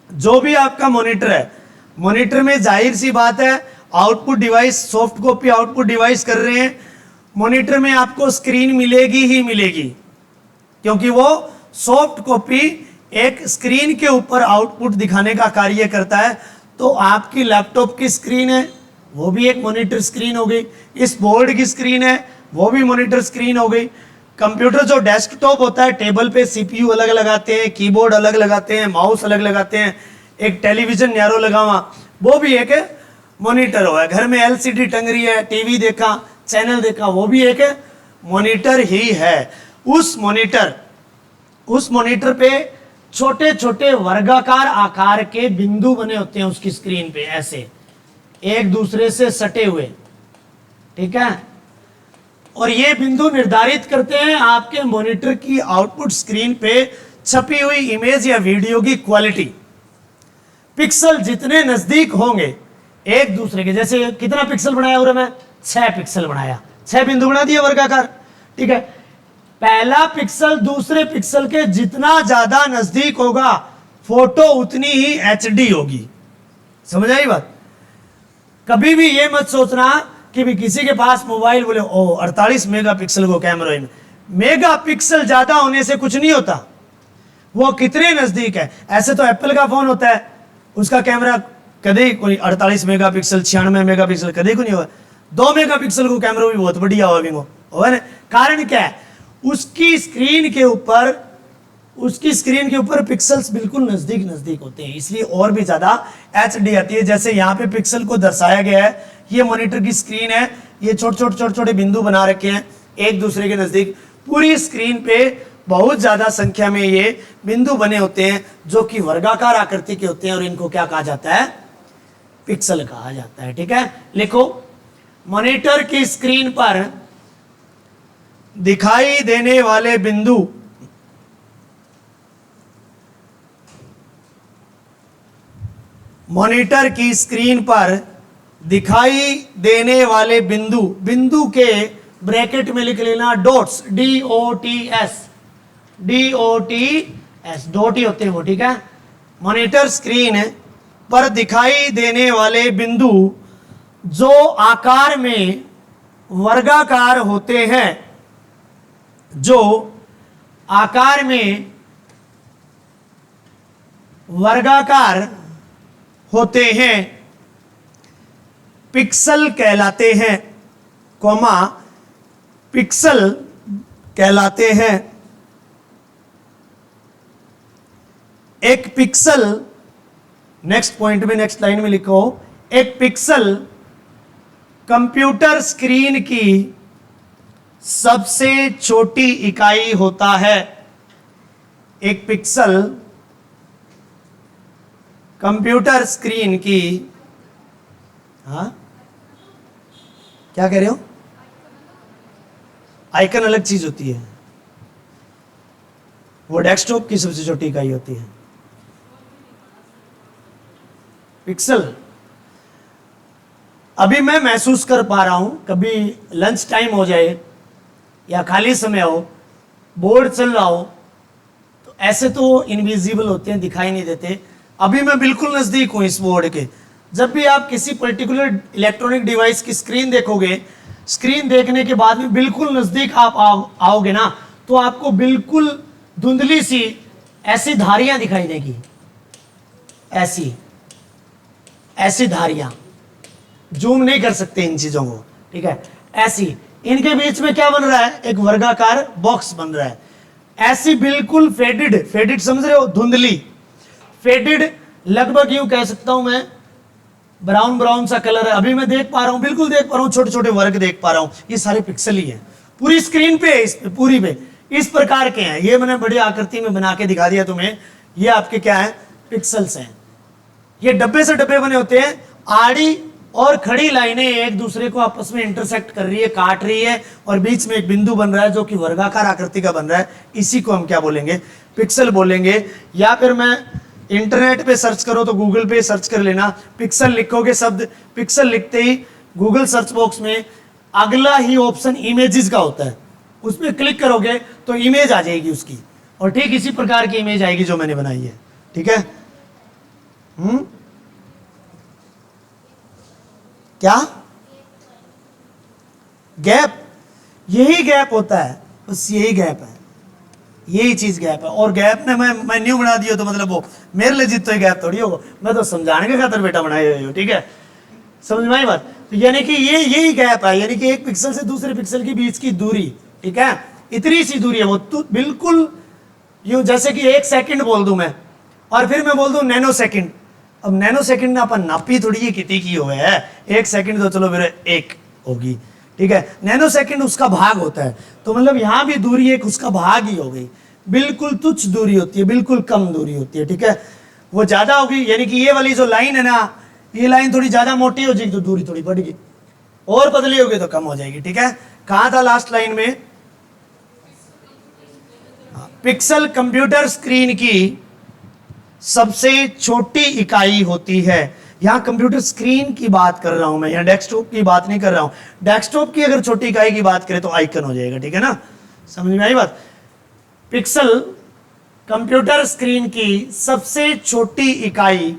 जो भी आपका मॉनिटर है, मॉनिटर में जाहिर सी बात है output device, soft copy output device कर रहे हैं, मॉनिटर में आपको स्क्रीन मिलेगी ही मिलेगी, क्योंकि वो सॉफ्ट कॉपी एक स्क्रीन के ऊपर आउटपुट दिखाने का कार्य करता है। तो आपकी लैपटॉप की स्क्रीन है, वो भी एक मॉनिटर स्क्रीन हो गई, इस बोर्ड की स्क्रीन है, वो भी मॉनिटर स्क्रीन हो गई। कंप्यूटर जो डेस्कटॉप होता है, टेबल पे CPU अलग लगाते हैं, कीबोर्ड अलग लगाते हैं, माउस अलग लगाते हैं, एक टेलीविजन न्यारो लगावा, वो भी एक मॉनिटर हो है। घर में LCD टंग रही है, टीवी देखा, चैनल देखा, वो भी एक मॉनिटर ही है। उस मॉनिटर पे छोटे छोटे वर्गाकार आकार के बिंदु बने होते हैं उसकी स्क्रीन पे, ऐसे एक दूसरे से सटे हुए, ठीक है। और ये बिंदु निर्धारित करते हैं आपके मॉनिटर की आउटपुट स्क्रीन पे छपी हुई इमेज या वीडियो की क्वालिटी। पिक्सल जितने नजदीक होंगे एक दूसरे के, जैसे कितना पिक्सल बनाया और मैं 6 पिक्सल बनाया, 6 बिंदु बना दिए वर्गाकार, ठीक है। पहला पिक्सल दूसरे पिक्सल के जितना ज्यादा नजदीक होगा, फोटो उतनी ही HD होगी। समझ आई बात? कभी भी ये मत सोचना कि भी किसी के पास मोबाइल बोले ओ 48 मेगापिक्सल को कैमरा में, मेगापिक्सल ज्यादा होने से कुछ नहीं होता। वो कितने नजदीक है। ऐसे तो एप्पल का फोन होता है, उसका कैमरा कभी कोई 48 मेगापिक्सल 96 मेगापिक्सल कभी को नहीं हुआ, 2 मेगापिक्सल को कैमरा भी बहुत बढ़िया हुआ ना। कारण क्या है, उसकी स्क्रीन के ऊपर पिक्सल्स बिल्कुल नजदीक नजदीक होते हैं, इसलिए और भी ज्यादा एचडी आती है। जैसे यहाँ पे पिक्सल को दर्शाया गया है, ये मॉनिटर की स्क्रीन है, ये छोटे छोटे बिंदु बना रखे हैं एक दूसरे के नजदीक। पूरी स्क्रीन पे बहुत ज्यादा संख्या में ये बिंदु बने होते हैं जो कि वर्गाकार आकृति के होते हैं, और इनको क्या कहा जाता है, पिक्सल कहा जाता है। ठीक है, लिखो, मॉनिटर की स्क्रीन पर दिखाई देने वाले बिंदु मॉनिटर की स्क्रीन पर दिखाई देने वाले बिंदु के ब्रैकेट में लिख लेना डॉट्स, DOTS, डॉट ही होते हैं वो। ठीक है, मॉनिटर स्क्रीन पर दिखाई देने वाले बिंदु जो आकार में वर्गाकार होते हैं, जो आकार में वर्गाकार होते हैं, पिक्सल कहलाते हैं, पिक्सल कहलाते हैं। एक पिक्सल, नेक्स्ट पॉइंट में, नेक्स्ट लाइन में लिखो, एक पिक्सल कंप्यूटर स्क्रीन की सबसे छोटी इकाई होता है। एक पिक्सल कंप्यूटर स्क्रीन की, हाँ क्या कह रहे हो, आइकन अलग चीज होती है, वो डेस्कटॉप की सबसे छोटी इकाई होती है। पिक्सल अभी मैं महसूस कर पा रहा हूं, कभी लंच टाइम हो जाए या खाली समय हो, बोर्ड चल रहा हो, तो ऐसे तो इनविजिबल होते हैं, दिखाई नहीं देते। अभी मैं बिल्कुल नजदीक हूं इस बोर्ड के। जब भी आप किसी पर्टिकुलर इलेक्ट्रॉनिक डिवाइस की स्क्रीन देखोगे, स्क्रीन देखने के बाद में बिल्कुल नजदीक आप आओगे ना, तो आपको बिल्कुल धुंधली सी ऐसी धारियां दिखाई देगी, ऐसी धारियां, जूम नहीं कर सकते इन चीजों को। ठीक है, ऐसी, इनके बीच में क्या बन रहा है, एक वर्गाकार बॉक्स बन रहा है। ऐसी बिल्कुल फेडेड समझ रहे हो, धुंधली फेडेड, लगभग यूं कह सकता हूं मैं, ब्राउन सा कलर है। अभी मैं देख पा रहा हूं, बिल्कुल देख पा रहा हूं, छोटे छोटे वर्ग देख पा रहा हूं, ये सारे पिक्सल ही है पूरी स्क्रीन पे, इस पे पूरी पे इस प्रकार के हैं। ये मैंने बड़ी आकृति में बना के दिखा दिया तुम्हें। ये आपके क्या है, पिक्सल्स हैं। ये डब्बे से डब्बे बने होते हैं, आड़ी और खड़ी लाइनें एक दूसरे को आपस में इंटरसेक्ट कर रही है, काट रही है, और बीच में एक बिंदु बन रहा है जो कि वर्गाकार आकृति का बन रहा है। इसी को हम क्या बोलेंगे, पिक्सल बोलेंगे। या फिर मैं इंटरनेट पे सर्च करो तो गूगल पे सर्च कर लेना, पिक्सल लिखोगे, शब्द पिक्सल लिखते ही गूगल सर्च बॉक्स में अगला ही ऑप्शन इमेजेस का होता है, उसमें क्लिक करोगे तो इमेज आ जाएगी उसकी, और ठीक इसी प्रकार की इमेज आएगी जो मैंने बनाई है। ठीक है, क्या गैप, यही गैप होता है, बस यही गैप है, यही चीज गैप है। और गैप ने मैं न्यू बना दिया तो मतलब वो मेरे लिए जितना गैप थोड़ी होगा, मैं तो समझाने के खातिर बेटा बनाए हुए हो। ठीक है, समझ में आई बात। तो यानी कि ये यही गैप है, यानी कि एक पिक्सल से दूसरे पिक्सल के बीच की दूरी, ठीक है, इतनी सी दूरी है वो, तो बिल्कुल यूं जैसे कि 1 सेकंड बोल दूं मैं, और फिर मैं बोल दूं नैनो सेकंड। अब नैनो सेकंड ने अपन नापी थोड़ी है कितनी की हुए है, 1 सेकंड तो चलो मेरे 1 होगी। ठीक है, नैनो सेकंड उसका भाग होता है, तो मतलब यहां भी दूरी एक उसका भाग ही हो गई, बिल्कुल तुच्छ दूरी होती है, बिल्कुल कम दूरी होती है। ठीक है, वो ज्यादा होगी, यानी कि ये वाली जो लाइन है ना, ये लाइन थोड़ी ज्यादा मोटी हो जाएगी तो दूरी थोड़ी बढ़ेगी, और पतली होगी तो कम हो जाएगी। ठीक है, कहां था लास्ट लाइन में, पिक्सल कंप्यूटर स्क्रीन की सबसे छोटी इकाई होती है। यहां कंप्यूटर स्क्रीन की बात कर रहा हूं मैं, यहां डेस्कटॉप की बात नहीं कर रहा हूं। डेस्कटॉप की अगर छोटी इकाई की बात करें तो आइकन हो जाएगा। ठीक है ना, समझ में आई बात। पिक्सल कंप्यूटर स्क्रीन की सबसे छोटी इकाई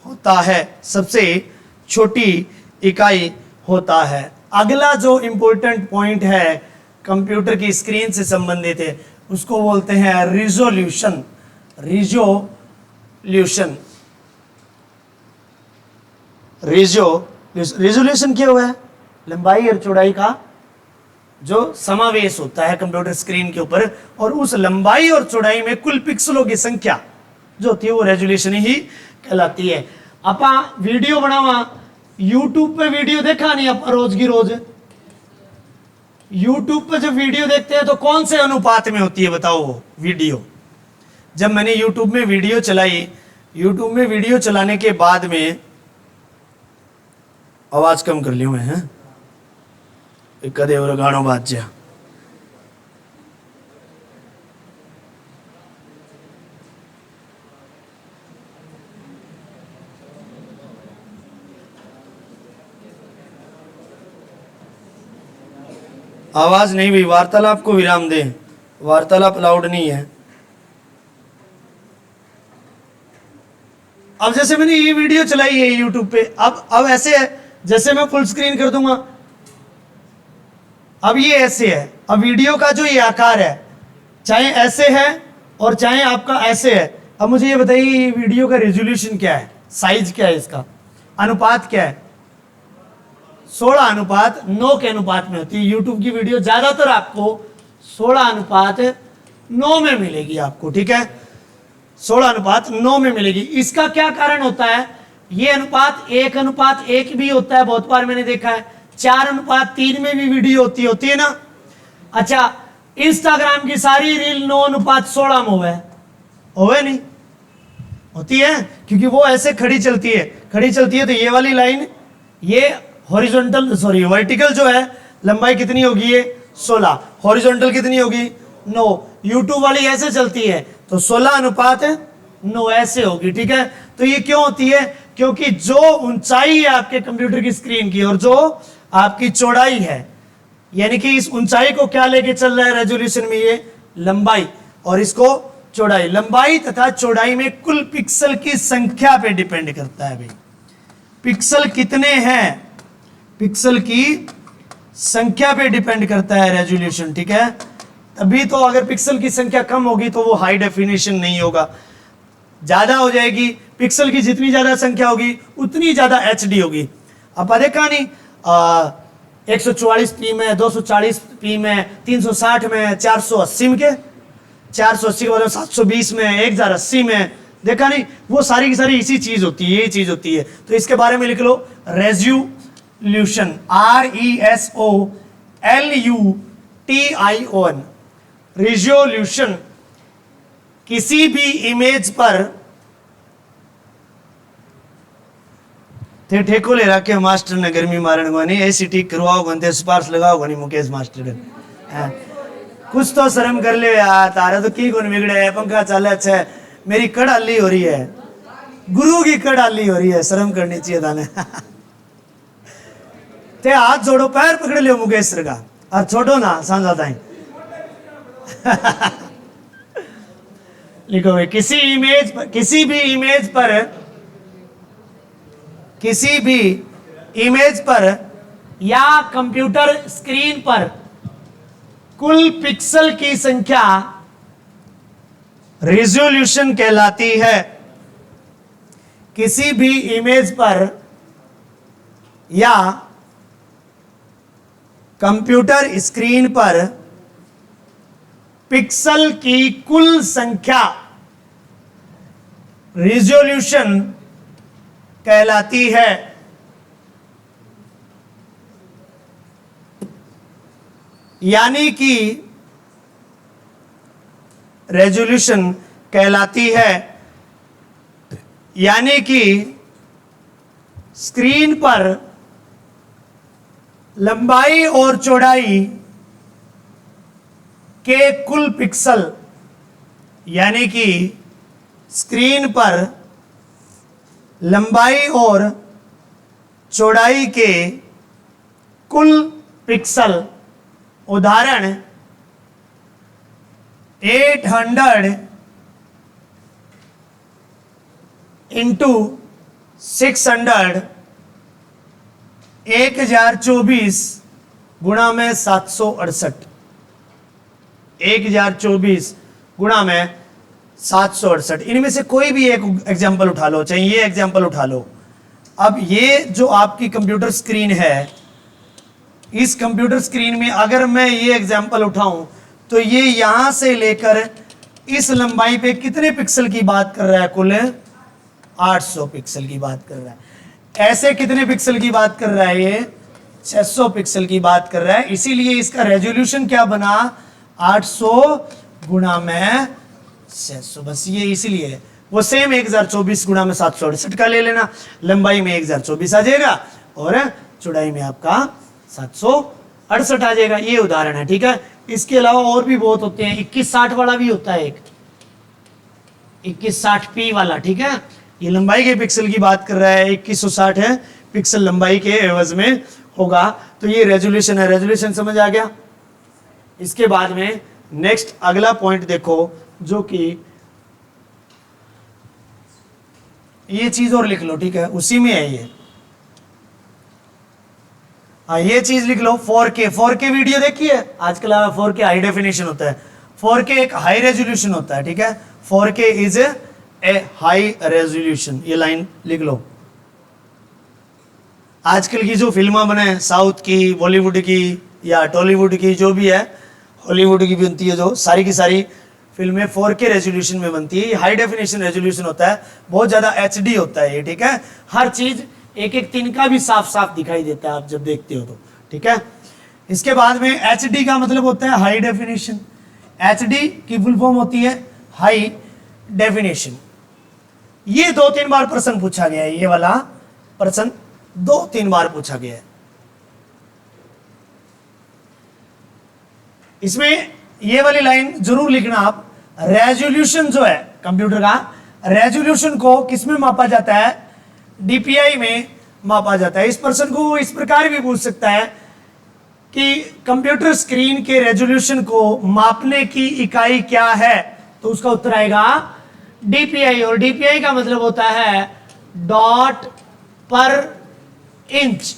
होता है, सबसे छोटी इकाई होता है। अगला जो इंपॉर्टेंट पॉइंट है कंप्यूटर की स्क्रीन से संबंधित है, उसको बोलते हैं रिजोल्यूशन। रिजोल्यूशन। रिजोल्यूशन क्या हुआ है? लंबाई और चौड़ाई का जो समावेश होता है कंप्यूटर स्क्रीन के ऊपर, और उस लंबाई और चौड़ाई में कुल पिक्सलों की संख्या जो होती है वो रेजोल्यूशन ही कहलाती है। अपा वीडियो बनावा, यूट्यूब पे वीडियो देखा नहीं आप रोज की रोज? यूट्यूब पे जब वीडियो देखते हैं तो कौन से अनुपात में होती है बताओ वो वीडियो? जब मैंने यूट्यूब में वीडियो चलाई, यूट्यूब में वीडियो चलाने के बाद में, आवाज कम कर लियो मैं, कदे और गानो बाज जा। आवाज नहीं हुई, वार्तालाप को विराम दे, वार्तालाप अलाउड नहीं है। अब जैसे मैंने ये वीडियो चलाई है यूट्यूब पे, अब ऐसे है, जैसे मैं फुल स्क्रीन कर दूंगा, अब ये ऐसे है। अब वीडियो का जो ये आकार है, चाहे ऐसे है और चाहे आपका ऐसे है। अब मुझे ये बताइए ये वीडियो का रेजोल्यूशन क्या है, साइज क्या है, इसका अनुपात क्या है? 16:9 के अनुपात में होती है। यूट्यूब की वीडियो ज्यादातर आपको 16:9 में मिलेगी आपको, ठीक है, 16:9 में मिलेगी। इसका क्या कारण होता है? ये अनुपात 1:1 भी होता है, बहुत बार मैंने देखा है। 4:3 में भी वीडियो होती है ना। अच्छा, इंस्टाग्राम की सारी रील 9:16 में होवे नहीं होती है, क्योंकि वो ऐसे खड़ी चलती है तो ये वाली लाइन, ये हॉरिजॉन्टल सॉरी वर्टिकल जो है लंबाई कितनी होगी? ये 16, हॉरिजॉन्टल कितनी होगी? 9। यूट्यूब वाली ऐसे चलती है तो 16:9 ऐसे होगी, ठीक है। तो ये क्यों होती है? क्योंकि जो ऊंचाई है आपके कंप्यूटर की स्क्रीन की और जो आपकी चौड़ाई है, यानी कि इस ऊंचाई को क्या लेके चल रहा है रेजोल्यूशन में? ये लंबाई, और इसको चौड़ाई। लंबाई तथा चौड़ाई में कुल पिक्सल की संख्या पे डिपेंड करता है भाई। पिक्सल कितने हैं, पिक्सल की संख्या पे डिपेंड करता है रेजोल्यूशन, ठीक है। तभी तो अगर पिक्सल की संख्या कम होगी तो वो हाई डेफिनेशन नहीं होगा, ज्यादा हो जाएगी। पिक्सल की जितनी ज्यादा संख्या होगी उतनी ज्यादा एचडी होगी। अब देखा नहीं 144p में, 240p में, 360 में, 480 में, के 480 के बाद 720 में, 1080 में, देखा नहीं? वो सारी की सारी इसी चीज होती है, यही चीज होती है। तो इसके बारे में लिख लो रेजोल्यूशन, RESOLUTION। रेजोल्यूशन किसी भी इमेज पर थे ठेको ले रखे मास्टर ने गर्मी मारण को नहीं, ऐसी ठीक करवाओ बनते सिफारिश लगाओ नहीं मुकेश मास्टर ने। कुछ तो शर्म कर ले यार, तारा तो की कौन बिगड़े है, पंखा चल अच्छा है, मेरी कड़ हल्ली हो रही है, गुरु की कड़ हल्ली हो रही है, शर्म करनी चाहिए थाने। ते हाथ जोड़ो, पैर पकड़ लियो मुकेश सर का और छोड़ो ना सांझा ताई। लिखो भाई, किसी भी इमेज पर या कंप्यूटर स्क्रीन पर कुल पिक्सल की संख्या रेजोल्यूशन कहलाती है। किसी भी इमेज पर या कंप्यूटर स्क्रीन पर पिक्सल की कुल संख्या रेजोल्यूशन कहलाती है। यानी कि रेजोल्यूशन कहलाती है, यानी कि स्क्रीन पर लंबाई और चौड़ाई के कुल पिक्सल, यानी कि स्क्रीन पर लंबाई और चौड़ाई के कुल पिक्सल, उदाहरण 800 इंटू 600 1024 गुणा में 768, 1024 गुणा में 768। इनमें से कोई भी एक एग्जाम्पल उठा लो, चाहे ये एग्जाम्पल उठा लो। अब ये जो आपकी कंप्यूटर स्क्रीन है, इस कंप्यूटर स्क्रीन में अगर मैं ये एग्जाम्पल उठाऊं तो ये यहां से लेकर इस लंबाई पे कितने पिक्सल की बात कर रहा है? कुल 800 पिक्सल की बात कर रहा है। ऐसे कितने पिक्सल की बात कर रहा है? ये 600 पिक्सल की बात कर रहा है। इसीलिए इसका रेजोल्यूशन क्या बना? 800 गुणा में 600। बस ये इसीलिए वो सेम 1024 गुणा में 768 का ले लेना। लंबाई में 1024 आ जाएगा और चौड़ाई में आपका 768 आ जाएगा। ये उदाहरण है, ठीक है। इसके अलावा और भी बहुत होते हैं। 2160 वाला भी होता है, एक 2160p वाला, ठीक है। ये लंबाई के पिक्सल की बात कर रहा है, 2160 है पिक्सल लंबाई के एवज में होगा। तो ये रेजोल्यूशन है। रेजोल्यूशन समझ आ गया। इसके बाद में नेक्स्ट अगला पॉइंट देखो, जो कि ये चीज और लिख लो, ठीक है, उसी में है ये। हाँ, ये चीज लिख लो 4K। 4K वीडियो देखी है आजकल? 4K हाई डेफिनेशन होता है। 4K एक हाई रेजोल्यूशन होता है, ठीक है। 4K is a high resolution. ये लाइन लिख लो। आजकल की जो फिल्में बने, साउथ की, बॉलीवुड की या टॉलीवुड की, जो भी है, हॉलीवुड की भी बनती है, जो सारी की सारी फिल्में 4K रेजोल्यूशन में बनती है। ये हाई डेफिनेशन रेजोल्यूशन होता है, बहुत ज़्यादा HD होता है ये, ठीक है। हर चीज़ एक एक तिनका भी साफ साफ दिखाई देता है आप जब देखते हो तो, ठीक है। इसके बाद में HD का मतलब होता है हाई डेफिनेशन। HD की फुल फॉर्म होती है हाई डेफिनेशन। ये 2-3 बार प्रश्न पूछा गया है, ये वाला प्रश्न 2-3 बार पूछा गया है। इसमें ये वाली लाइन जरूर लिखना आप। रेजोल्यूशन जो है कंप्यूटर का, रेजोल्यूशन को किसमें मापा जाता है? DPI में मापा जाता है। इस प्रश्न को इस प्रकार भी पूछ सकता है कि कंप्यूटर स्क्रीन के रेजोल्यूशन को मापने की इकाई क्या है? तो उसका उत्तर आएगा DPI। और DPI का मतलब होता है डॉट पर इंच,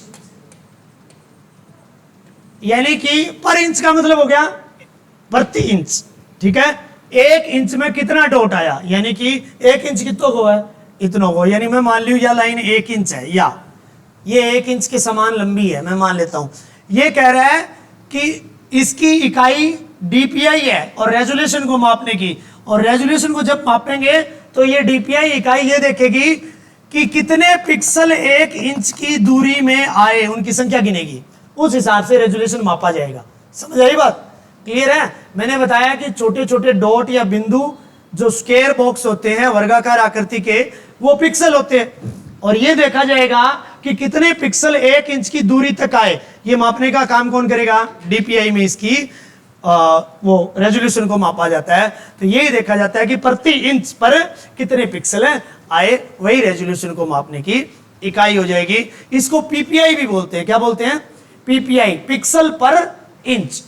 यानी कि पर इंच का मतलब हो गया प्रति इंच, ठीक है। 1 इंच में कितना डॉट आया, यानी कि 1 इंच कितनों को है? इतनों को। यानी मैं मान लूं या लाइन 1 इंच है, या ये 1 इंच के समान लंबी है, मैं मान लेता हूं। ये कह रहा है कि इसकी इकाई DPI है और रेजोल्यूशन को मापने की। और रेजोल्यूशन को जब मापेंगे तो ये DPI इकाई ये देखेगी कि कितने पिक्सल 1 इंच की दूरी में आए, उनकी संख्या गिनेगी। उस हिसाब से रेजोल्यूशन मापा जाएगा। समझ आई बात? क्लियर है? मैंने बताया कि छोटे छोटे डॉट या बिंदु जो स्क्वायर बॉक्स होते हैं, वर्गाकार आकृति के, वो पिक्सल होते हैं। और ये देखा जाएगा कि कितने पिक्सल 1 इंच की दूरी तक आए। ये मापने का काम कौन करेगा? DPI में इसकी वो रेजोल्यूशन को मापा जाता है। तो यही देखा जाता है कि प्रति इंच पर कितने पिक्सल आए, वही रेजोल्यूशन को मापने की इकाई हो जाएगी। इसको PPI भी बोलते हैं। क्या बोलते हैं? PPI, पिक्सल पर इंच।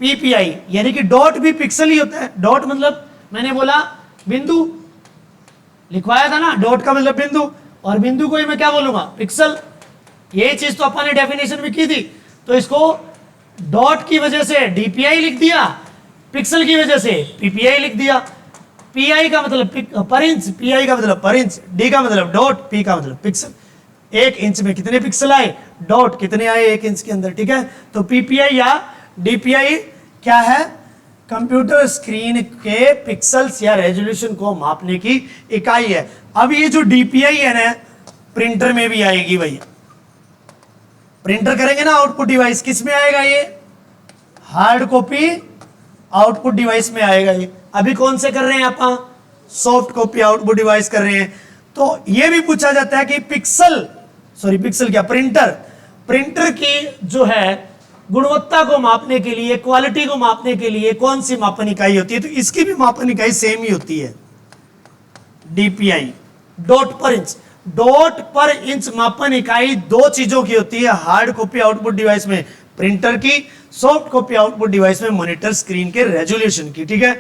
PPI यानी कि डॉट भी पिक्सल ही होता है। डॉट मतलब मैंने बोला बिंदु, लिखवाया था ना, डॉट का मतलब बिंदु, और बिंदु को ही मैं क्या बोलूंगा? पिक्सल। यही चीज तो अपन ने डेफिनेशन में की थी। तो इसको डॉट की वजह से DPI लिख दिया, पिक्सल की वजह से PPI लिख दिया। PI का मतलब पर इंच, PI का मतलब पर इंच, D का मतलब डॉट, P का मतलब पिक्सल। 1 इंच में कितने पिक्सल आए, डॉट कितने आए 1 इंच के अंदर, ठीक है। तो PPI या DPI क्या है? कंप्यूटर स्क्रीन के पिक्सल्स या रेजोल्यूशन को मापने की इकाई है। अब ये जो DPI है ना, प्रिंटर में भी आएगी भाई। प्रिंटर करेंगे ना आउटपुट डिवाइस, किस में आएगा? ये हार्ड कॉपी आउटपुट डिवाइस में आएगा। ये अभी कौन से कर रहे हैं आप? सॉफ्ट कॉपी आउटपुट डिवाइस कर रहे हैं। तो ये भी पूछा जाता है कि पिक्सल क्या, प्रिंटर की जो है गुणवत्ता को मापने के लिए, क्वालिटी को मापने के लिए कौन सी मापन इकाई होती है? तो इसकी भी मापन इकाई सेम ही होती है, DPI, डॉट पर इंच। डॉट पर इंच मापन इकाई 2 चीजों की होती है हार्ड कॉपी आउटपुट डिवाइस में प्रिंटर की, सॉफ्ट कॉपी आउटपुट डिवाइस में मॉनिटर स्क्रीन के रेजोल्यूशन की, ठीक है।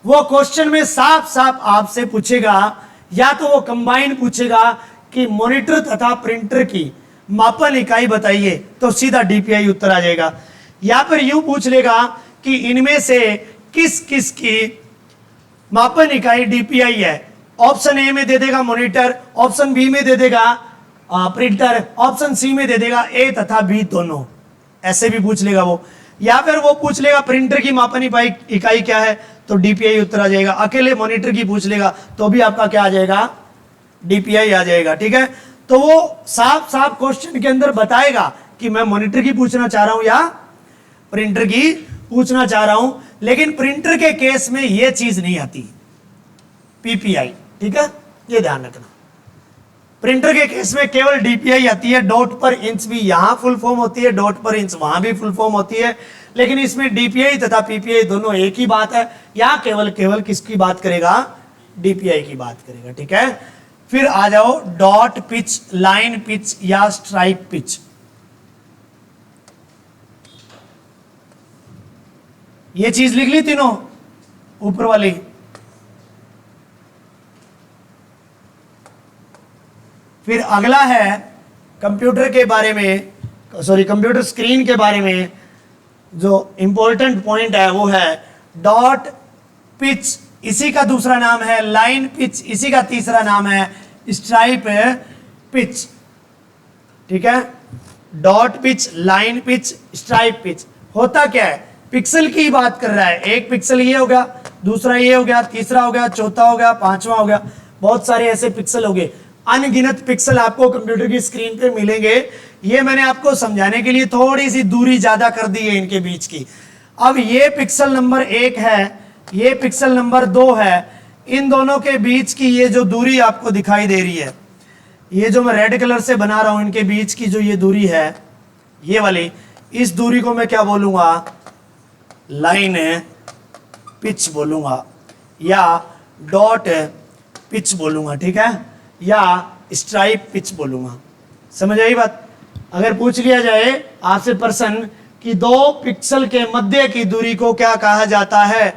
वो क्वेश्चन में साफ साफ आपसे पूछेगा, या तो वो कंबाइन पूछेगा कि मॉनिटर तथा प्रिंटर की मापन इकाई बताइए, तो सीधा DPI उत्तर आ जाएगा। या फिर यूं पूछ लेगा कि इनमें से किस किस की मापन इकाई डीपीआई है। ऑप्शन ए में दे देगा मॉनिटर, ऑप्शन बी में दे देगा प्रिंटर, ऑप्शन सी में दे देगा ए तथा बी दोनों। ऐसे भी पूछ लेगा वो, या फिर वो पूछ लेगा प्रिंटर की मापन इकाई क्या है, तो डीपीआई उत्तर आ जाएगा। अकेले मॉनिटर की पूछ लेगा तो भी आपका क्या आ जाएगा, डीपीआई आ जाएगा। ठीक है, तो वो साफ साफ क्वेश्चन के अंदर बताएगा कि मैं मॉनिटर की पूछना चाह रहा हूं या प्रिंटर की पूछना चाह रहा हूं। लेकिन प्रिंटर के केस में यह चीज नहीं आती, पीपीआई। ठीक है, ये ध्यान रखना। प्रिंटर के केस में केवल डीपीआई आती है। डॉट पर इंच भी यहां फुल फॉर्म होती है, डॉट पर इंच वहां भी फुल फॉर्म होती है, लेकिन इसमें डीपीआई तथा पीपीआई दोनों एक ही बात है। या केवल किसकी बात करेगा, डीपीआई की बात करेगा। ठीक है, फिर आ जाओ डॉट पिच, लाइन पिच या स्ट्राइप पिच। ये चीज लिख ली तीनों ऊपर वाली। फिर अगला है कंप्यूटर के बारे में, सॉरी कंप्यूटर स्क्रीन के बारे में जो इंपॉर्टेंट पॉइंट है वो है डॉट पिच, इसी का दूसरा नाम है लाइन पिच, इसी का तीसरा नाम है स्ट्राइप पिच। ठीक है, dot pitch, line pitch, stripe pitch. होता क्या है, पिक्सल की बात कर रहा है। एक पिक्सल ये हो गया, दूसरा ये हो गया, तीसरा हो गया, चौथा हो गया, पांचवा हो गया, बहुत सारे ऐसे पिक्सल हो गए। अनगिनत पिक्सल आपको कंप्यूटर की स्क्रीन पे मिलेंगे। ये मैंने आपको समझाने के लिए थोड़ी सी दूरी ज्यादा कर दी है इनके बीच की। अब ये पिक्सल नंबर 1 है, ये पिक्सल नंबर 2 है। इन दोनों के बीच की ये जो दूरी आपको दिखाई दे रही है, ये जो मैं रेड कलर से बना रहा हूं, इनके बीच की जो ये दूरी है, ये वाली, इस दूरी को मैं क्या बोलूंगा, लाइन पिच बोलूंगा या डॉट पिच बोलूंगा। ठीक है, या स्ट्राइप पिच बोलूंगा। समझ आई बात। अगर पूछ लिया जाए आपसे प्रश्न कि 2 पिक्सल के मध्य की दूरी को क्या कहा जाता है,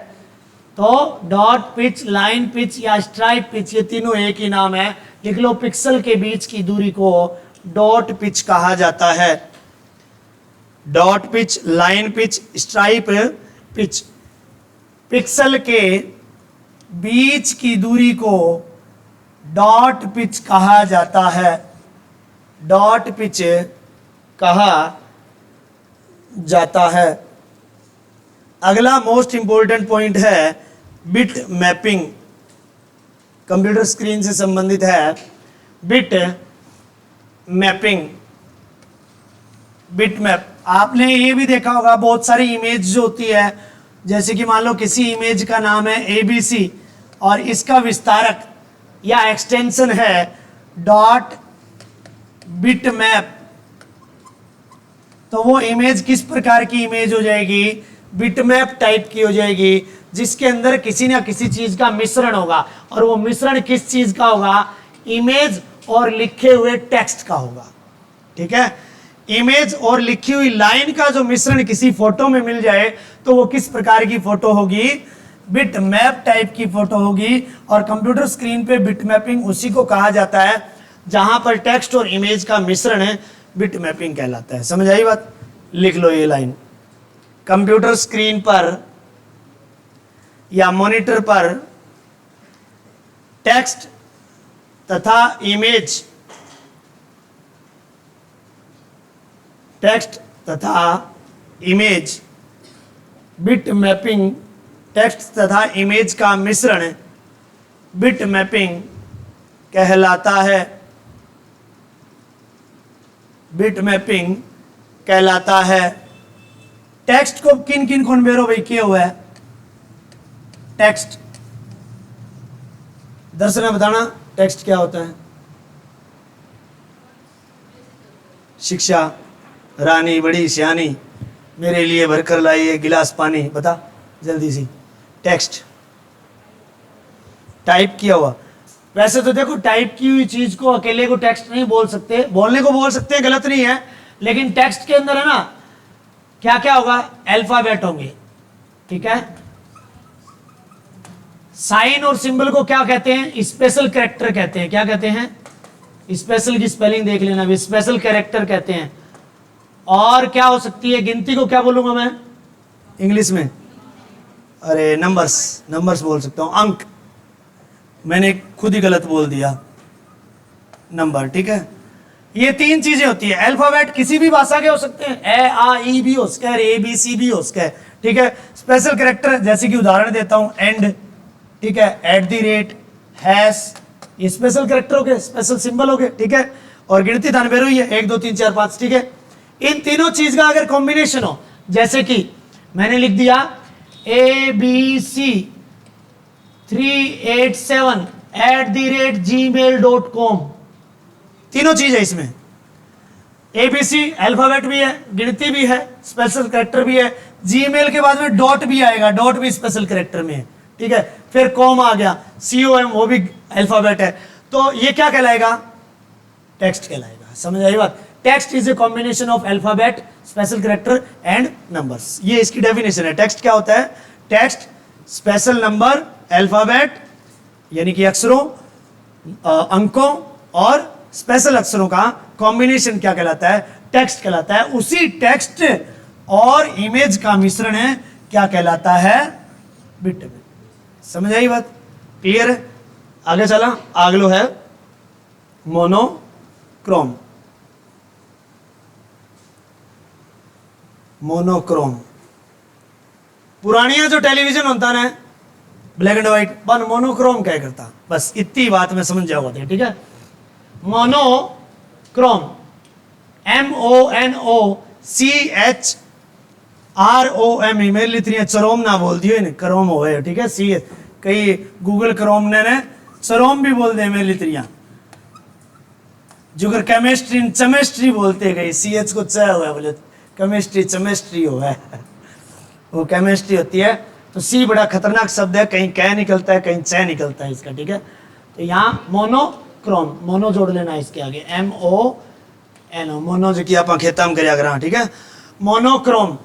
तो डॉट पिच, लाइन पिच या स्ट्राइप पिच, ये तीनों एक ही नाम है। लिख लो, पिक्सल के बीच की दूरी को डॉट पिच कहा जाता है। Dot pitch, line pitch, stripe pitch. Pixel के बीच की दूरी को डॉट पिच कहा जाता है, डॉट पिच कहा जाता है। अगला मोस्ट इंपॉर्टेंट पॉइंट है बिट मैपिंग। कंप्यूटर स्क्रीन से संबंधित है बिट मैपिंग। बिट मैप आपने ये भी देखा होगा, बहुत सारी इमेज जो होती है, जैसे कि मान लो किसी इमेज का नाम है ABC और इसका विस्तारक या एक्सटेंशन है डॉट बिट मैप, तो वो इमेज किस प्रकार की इमेज हो जाएगी, बिटमैप टाइप की हो जाएगी, जिसके अंदर किसी ना किसी चीज का मिश्रण होगा। और वो मिश्रण किस चीज का होगा, इमेज और लिखे हुए टेक्स्ट का होगा। ठीक है, इमेज और लिखी हुई लाइन का जो मिश्रण किसी फोटो में मिल जाए तो वो किस प्रकार की फोटो होगी, बिटमैप टाइप की फोटो होगी। और कंप्यूटर स्क्रीन पे बिटमैपिंग उसी को कहा जाता है जहां पर टेक्स्ट और इमेज का मिश्रण है, बिटमैपिंग कहलाता है। समझ आई बात। लिख लो ये लाइन, कंप्यूटर स्क्रीन पर या मॉनिटर पर टेक्स्ट तथा इमेज, टेक्स्ट तथा इमेज, बिट मैपिंग, टेक्स्ट तथा इमेज का मिश्रण बिट मैपिंग कहलाता है, बिट मैपिंग कहलाता है। टेक्स्ट को किन किन कन्वेयरों भाई किया हुआ है, टेक्स्ट दर्शन बताना टेक्स्ट क्या होता है। शिक्षा रानी बड़ी सियानी, मेरे लिए भरकर लाई एक गिलास पानी, बता जल्दी सी। टेक्स्ट टाइप किया हुआ। वैसे तो देखो टाइप की हुई चीज को अकेले को टेक्स्ट नहीं बोल सकते, बोलने को बोल सकते हैं, गलत नहीं है, लेकिन टेक्स्ट के अंदर है ना क्या क्या होगा, अल्फाबेट होंगे। ठीक है, साइन और सिंबल को क्या कहते हैं, स्पेशल कैरेक्टर कहते हैं। क्या कहते हैं, स्पेशल की स्पेलिंग देख लेना, स्पेशल कैरेक्टर कहते हैं। और क्या हो सकती है, गिनती को क्या बोलूंगा मैं इंग्लिश में, अरे नंबर्स बोल सकता हूँ, अंक, मैंने खुद ही गलत बोल दिया, नंबर, ठीक है। ये तीन चीजें होती है। अल्फाबेट किसी भी भाषा के हो सकते हैं, ए आ ई भी हो सकता है, ए बी सी भी हो सकता है, ठीक है। स्पेशल कैरेक्टर जैसे कि उदाहरण देता हूं, एंड, ठीक है, एट द रेट, हैश, ये स्पेशल कैरेक्टर हो गए, स्पेशल सिंबल हो गए, ठीक है। और गिनती तानवेर हुई है 1 2 3 4 5, ठीक है। इन तीनों चीज का अगर कॉम्बिनेशन हो, जैसे कि मैंने लिख दिया ABC 387@gmail.com, तीनों चीज है इसमें। ABC अल्फाबेट भी है, गिनती भी है, स्पेशल कैरेक्टर भी है, जीमेल के बाद में डॉट भी आएगा, डॉट भी स्पेशल कैरेक्टर में है, ठीक है। फिर कॉम आ गया, COM, वो भी अल्फाबेट है। तो ये क्या कहलाएगा? टेक्स्ट कहलाएगा। समझ आई बात? Text is a combination of alphabet, special character and numbers. ये इसकी डेफिनेशन है। टेक्स्ट क्या होता है? टेक्स्ट स्पेशल नंबर, अल्फाबेट यानी कि अक्षरों, अंकों और स्पेशल अक्षरों का कॉम्बिनेशन क्या कहलाता है? टेक्स्ट कहलाता है। उसी टेक्स्ट और इमेज का मिश्रण है, क्या कहलाता है? बिट। समझ आई बात? क्लियर है? आगे चला, अगलो है मोनोक्रोम। मोनोक्रोम पुरानिया जो टेलीविजन होता है ब्लैक एंड व्हाइट, बन मोनोक्रोम क्या करता? बस इतनी बात में समझ जाओ, ठीक है। मोनोक्रोम, MONOCHROM, मेरे लिए इतनी चरोम ना बोल दियो, करोम हो, ठीक है। सी कई गूगल क्रोम ने चरोम भी बोल दे मेरे लिए, जो केमिस्ट्री चमेस्ट्री बोलते गई, CH को च हुआ बोले केमिस्ट्री चमेस्ट्री हो है, वो केमिस्ट्री होती है। तो सी बड़ा खतरनाक शब्द है, कहीं कै निकलता है, कहीं च निकलता है इसका, ठीक है। तो यहाँ मोनोक्रोम, मोनो जोड़ लेना इसके आगे, MONO, मोनो जो कि आप खेता में कर, ठीक है। मोनोक्रोम,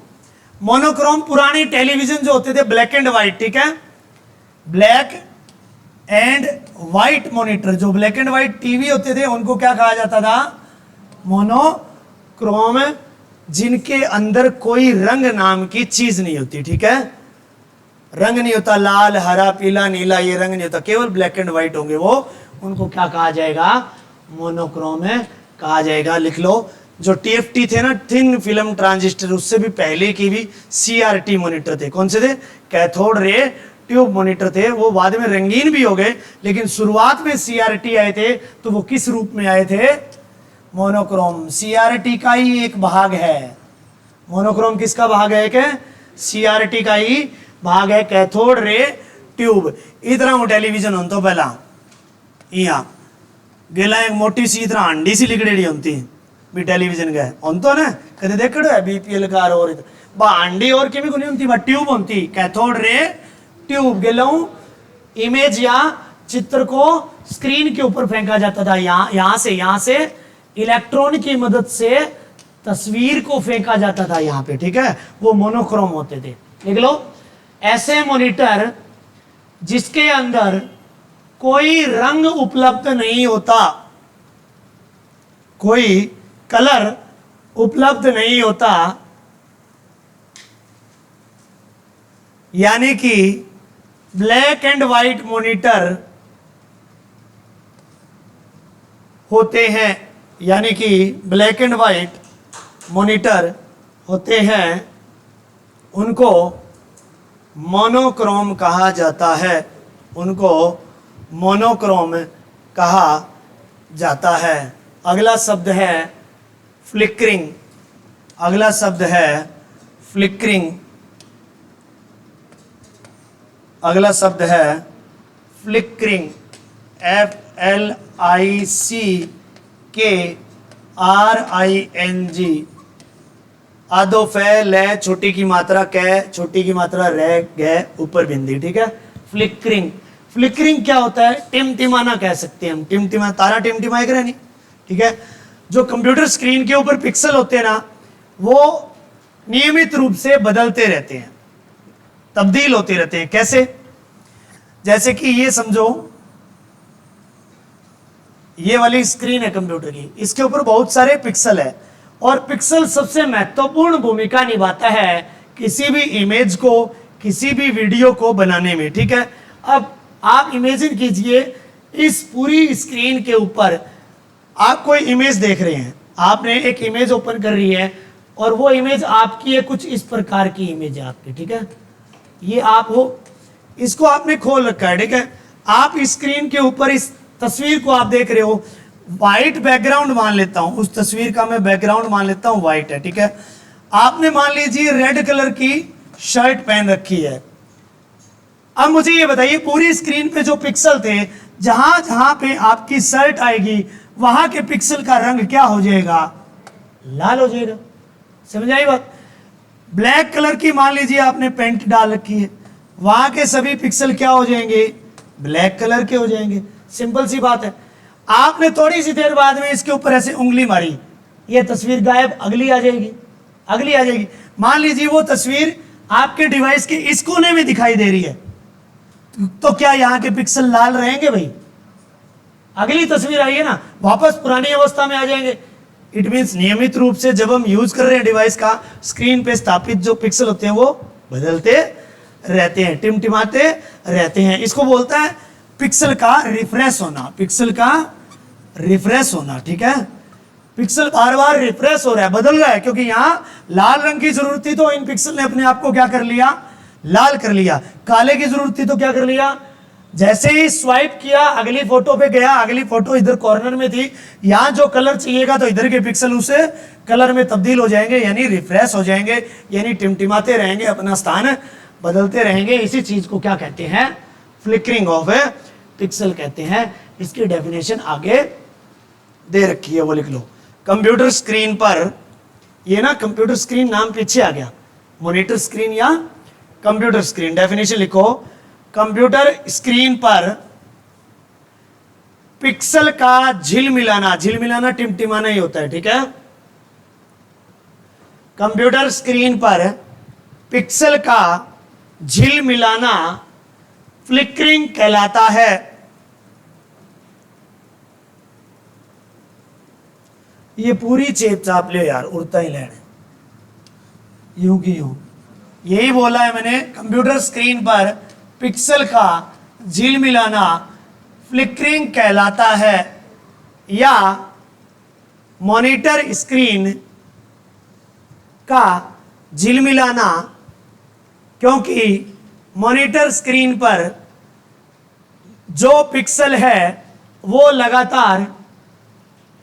मोनोक्रोम पुरानी टेलीविजन जो होते थे ब्लैक एंड व्हाइट, ठीक है, ब्लैक एंड व्हाइट मॉनिटर, जो ब्लैक एंड व्हाइट टीवी होते थे उनको क्या कहा जाता था? मोनोक्रोम, जिनके अंदर कोई रंग नाम की चीज नहीं होती, ठीक है। रंग नहीं होता, लाल हरा पीला नीला, ये रंग नहीं होता, केवल ब्लैक एंड व्हाइट होंगे वो, उनको क्या कहा जाएगा? मोनोक्रोम कहा जाएगा। लिख लो, जो TFT थे ना, थिन फिल्म ट्रांजिस्टर, उससे भी पहले की भी CRT मॉनिटर थे। कौन से थे? कैथोड रे ट्यूब मॉनिटर थे। वो बाद में रंगीन भी हो गए, लेकिन शुरुआत में CRT आए थे, तो वो किस रूप में आए थे? मोनोक्रोम। CRT का ही एक भाग है। मोनोक्रोम किसका भाग है? एक CRT का ही भाग है, कैथोड रे ट्यूब। इतना वो टेलीविजन हो तो पहला यहाँ गेला एक मोटी सी इतना अंडी सी लिकड़ी होती भी टेलीविजन गए हों तो ना कदे देखो है BPL कार और अंडी और केमी को नहीं होती, ट्यूब होती, कैथोड रे ट्यूब। गेलाऊं इमेज या चित्र को स्क्रीन के ऊपर फेंका जाता था, यहाँ से इलेक्ट्रॉन की मदद से तस्वीर को फेंका जाता था यहाँ पे, ठीक है। वो मोनोक्रोम होते थे। देख लो, ऐसे मॉनिटर जिसके अंदर कोई रंग उपलब्ध नहीं होता, कोई कलर उपलब्ध नहीं होता, यानी कि ब्लैक एंड व्हाइट मॉनिटर होते हैं, यानी कि ब्लैक एंड व्हाइट मॉनिटर होते हैं, उनको मोनोक्रोम कहा जाता है, उनको मोनोक्रोम कहा जाता है। अगला शब्द है फ्लिकरिंग, अगला शब्द है फ्लिकरिंग, अगला शब्द है फ्लिकरिंग, FLICKRING। आदो फे ले, छोटी की मात्रा कै, छोटी की मात्रा रे गै, ऊपर बिंदी, ठीक है। फ्लिकरिंग, फ्लिकरिंग क्या होता है? टिमटिमाना कह सकते हैं हम, टिमटिमा, तारा टिमटिमाए करे नहीं, ठीक है। जो कंप्यूटर स्क्रीन के ऊपर पिक्सल होते हैं ना, वो नियमित रूप से बदलते रहते हैं, तब्दील होते रहते हैं। कैसे? जैसे कि ये समझो, ये वाली स्क्रीन है कंप्यूटर की, इसके ऊपर बहुत सारे पिक्सल है, और पिक्सल सबसे महत्वपूर्ण भूमिका निभाता है किसी भी इमेज को किसी भी वीडियो को बनाने में, ठीक है। अब आप इमेजिन कीजिए इस पूरी स्क्रीन के ऊपर आप कोई इमेज देख रहे हैं, आपने एक इमेज ओपन कर रही है और वो इमेज आपकी है, कुछ इस प्रकार की इमेज है आपकी, ठीक है। ये आप हो, इसको आपने खोल रखा है, ठीक है। आप स्क्रीन के ऊपर इस तस्वीर को आप देख रहे हो, व्हाइट बैकग्राउंड मान लेता हूं, उस तस्वीर का मैं बैकग्राउंड मान लेता हूं व्हाइट है, ठीक है। आपने मान लीजिए रेड कलर की शर्ट पहन रखी है। अब मुझे ये बताइए पूरी स्क्रीन पे जो पिक्सल थे, जहां जहां पे आपकी शर्ट आएगी वहां के पिक्सल का रंग क्या हो जाएगा? लाल हो जाएगा। समझ आई बात? ब्लैक कलर की मान लीजिए आपने पेंट डाल रखी है, वहां के सभी पिक्सल क्या हो जाएंगे? ब्लैक कलर के हो जाएंगे। सिंपल सी बात है। आपने थोड़ी सी देर बाद में इसके ऊपर ऐसे उंगली मारी, ये तस्वीर गायब, अगली आ जाएगी, अगली आ जाएगी। मान लीजिए वो तस्वीर आपके डिवाइस के इस कोने में दिखाई दे रही है, तो क्या यहां के पिक्सल लाल रहेंगे भाई? अगली तस्वीर आई है ना, वापस पुरानी अवस्था में आ जाएंगे। इट मीन्स नियमित रूप से जब हम यूज कर रहे हैं डिवाइस का, स्क्रीन पे स्थापित जो पिक्सल होते हैं वो बदलते रहते हैं, टिमटिमाते रहते हैं। इसको बोलता है पिक्सल का रिफ्रेश होना, पिक्सल का रिफ्रेश होना, ठीक है। पिक्सल बार बार रिफ्रेश हो रहा है, बदल रहा है, क्योंकि यहां लाल रंग की जरूरत थी तो इन पिक्सल ने अपने आप को क्या कर लिया? लाल कर लिया। काले की जरूरत थी तो क्या कर लिया? जैसे ही स्वाइप किया अगली फोटो पे गया, अगली फोटो इधर कॉर्नर में थी, यहां जो कलर चाहिएगा तो इधर के पिक्सल उसे कलर में तब्दील हो जाएंगे, यानी रिफ्रेश हो जाएंगे, यानी टिमटिमाते रहेंगे, अपना स्थान बदलते रहेंगे। इसी चीज को क्या कहते हैं? फ्लिकरिंग ऑफ पिक्सल कहते हैं। इसकी डेफिनेशन आगे दे रखी है, वो लिख लो। कंप्यूटर स्क्रीन पर, ये ना कंप्यूटर स्क्रीन नाम पीछे आ गया, मॉनिटर स्क्रीन या कंप्यूटर स्क्रीन। डेफिनेशन लिखो, कंप्यूटर स्क्रीन पर पिक्सल का झिलमिलाना, झिलमिलाना टिमटिमाना ही होता है, ठीक है। कंप्यूटर स्क्रीन पर पिक्सल का झिलमिलाना फ्लिकरिंग कहलाता है। ये पूरी चेप चाप ले यार, उड़ता ही लेने, यूं की यूं। यही बोला है मैंने, कंप्यूटर स्क्रीन पर पिक्सल का झिलमिलाना फ्लिकरिंग कहलाता है, या मॉनिटर स्क्रीन का झिलमिलाना, क्योंकि मॉनिटर स्क्रीन पर जो पिक्सल है वो लगातार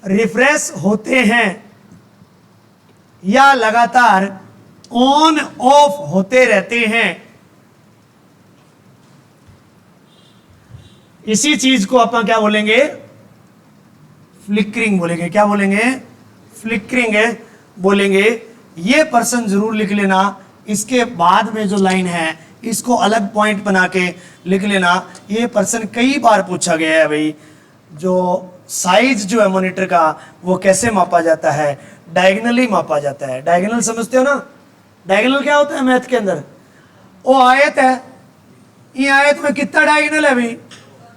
रिफ्रेश होते हैं या लगातार ऑन ऑफ होते रहते हैं। इसी चीज को अपन क्या बोलेंगे? फ्लिकरिंग बोलेंगे। क्या बोलेंगे? फ्लिकरिंग बोलेंगे। ये पर्सन जरूर लिख लेना, इसके बाद में जो लाइन है इसको अलग पॉइंट बना के लिख लेना। ये पर्सन कई बार पूछा गया है भाई, जो साइज जो है मॉनिटर का वो कैसे मापा जाता है? डायगोनली मापा जाता है। डायगोनल समझते हो ना? डायगोनल क्या होता है मैथ के अंदर? वो आयत है, ये आयत में कितना डायगोनल है भाई?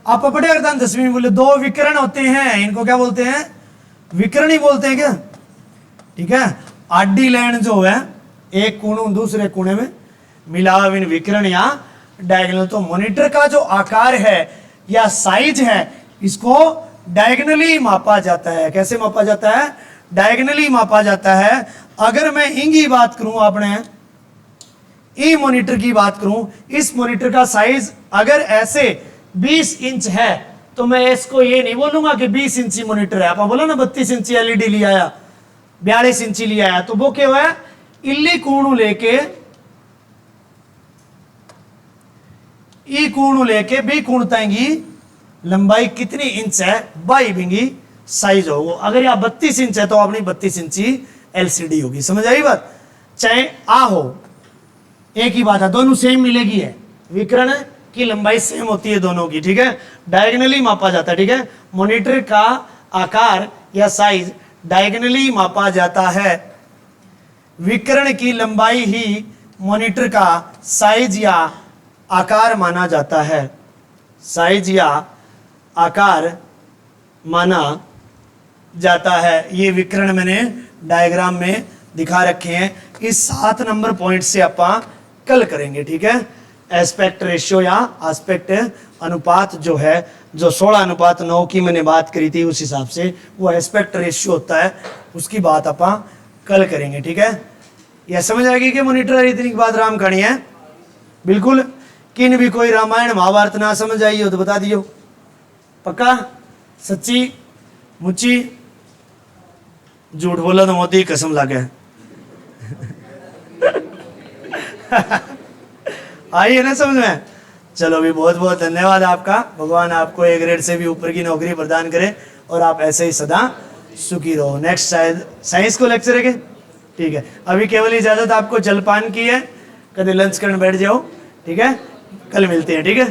आप पढ़े अगर 10वीं में बोले 2 विकर्ण होते हैं, इनको क्या बोलते हैं? विकर्ण ही बोलते हैं क्या? ठीक है। आडी लाइन जो है एक कोणों दूसरे कोने में मिला हुआ विकर्ण या डायगोनल। तो मॉनिटर का जो आकार है या साइज है इसको डायगोनली मापा जाता है। कैसे मापा जाता है? डायगोनली मापा जाता है। अगर मैं इंगी बात करूं, आपने ई मॉनिटर की बात करूं, इस मॉनिटर का साइज अगर ऐसे 20 इंच है तो मैं इसको ये नहीं बोलूंगा कि 20 इंची मॉनिटर है। आप बोला ना 32 इंची एलईडी लिया आया, 42 इंची लिया आया, तो वो क्या हुआ? इल्ली कोणु लेके ई कोणु लेके बी कोण ताएंगी लंबाई कितनी इंच है बाई बिंगी साइज होगा। अगर यह 32 इंच है तो अपनी 32 इंची एलसीडी होगी। समझ आई बात? चाहे आ हो, एक ही बात है, दोनों सेम मिलेगी है। विकर्ण की लंबाई सेम होती है दोनों की, ठीक है। डायगोनली मापा जाता है, ठीक है। मॉनिटर का आकार या साइज डायगोनली मापा जाता है। विकर्ण की लंबाई ही मॉनिटर का साइज या आकार माना जाता है। साइज या आकार माना जाता है। ये विकर्ण मैंने डायग्राम में दिखा रखे हैं। इस 7 नंबर पॉइंट से आप कल करेंगे, ठीक है। एस्पेक्ट रेशियो या एस्पेक्ट अनुपात जो है, जो 16:9 की मैंने बात करी थी, उस हिसाब से वो एस्पेक्ट रेशियो होता है, उसकी बात अपन कल करेंगे, ठीक है। यह समझ आएगी कि मॉनिटर इतनी बात राम कहानी है बिल्कुल। किन भी कोई रामायण महाभारत ना समझ आई हो तो बता दियो, पक्का, सच्ची मुच्ची, झूठ बोला तो मोदी कसम लागे। आइए ना समझ में। चलो भी बहुत बहुत धन्यवाद आपका। भगवान आपको ए ग्रेड से भी ऊपर की नौकरी प्रदान करे और आप ऐसे ही सदा सुखी रहो। नेक्स्ट शायद साइंस को लेक्चर है, ठीक है। अभी केवल इजाजत आपको जलपान की है, कभी लंच करने बैठ जाओ, ठीक है। कल मिलते हैं, ठीक है।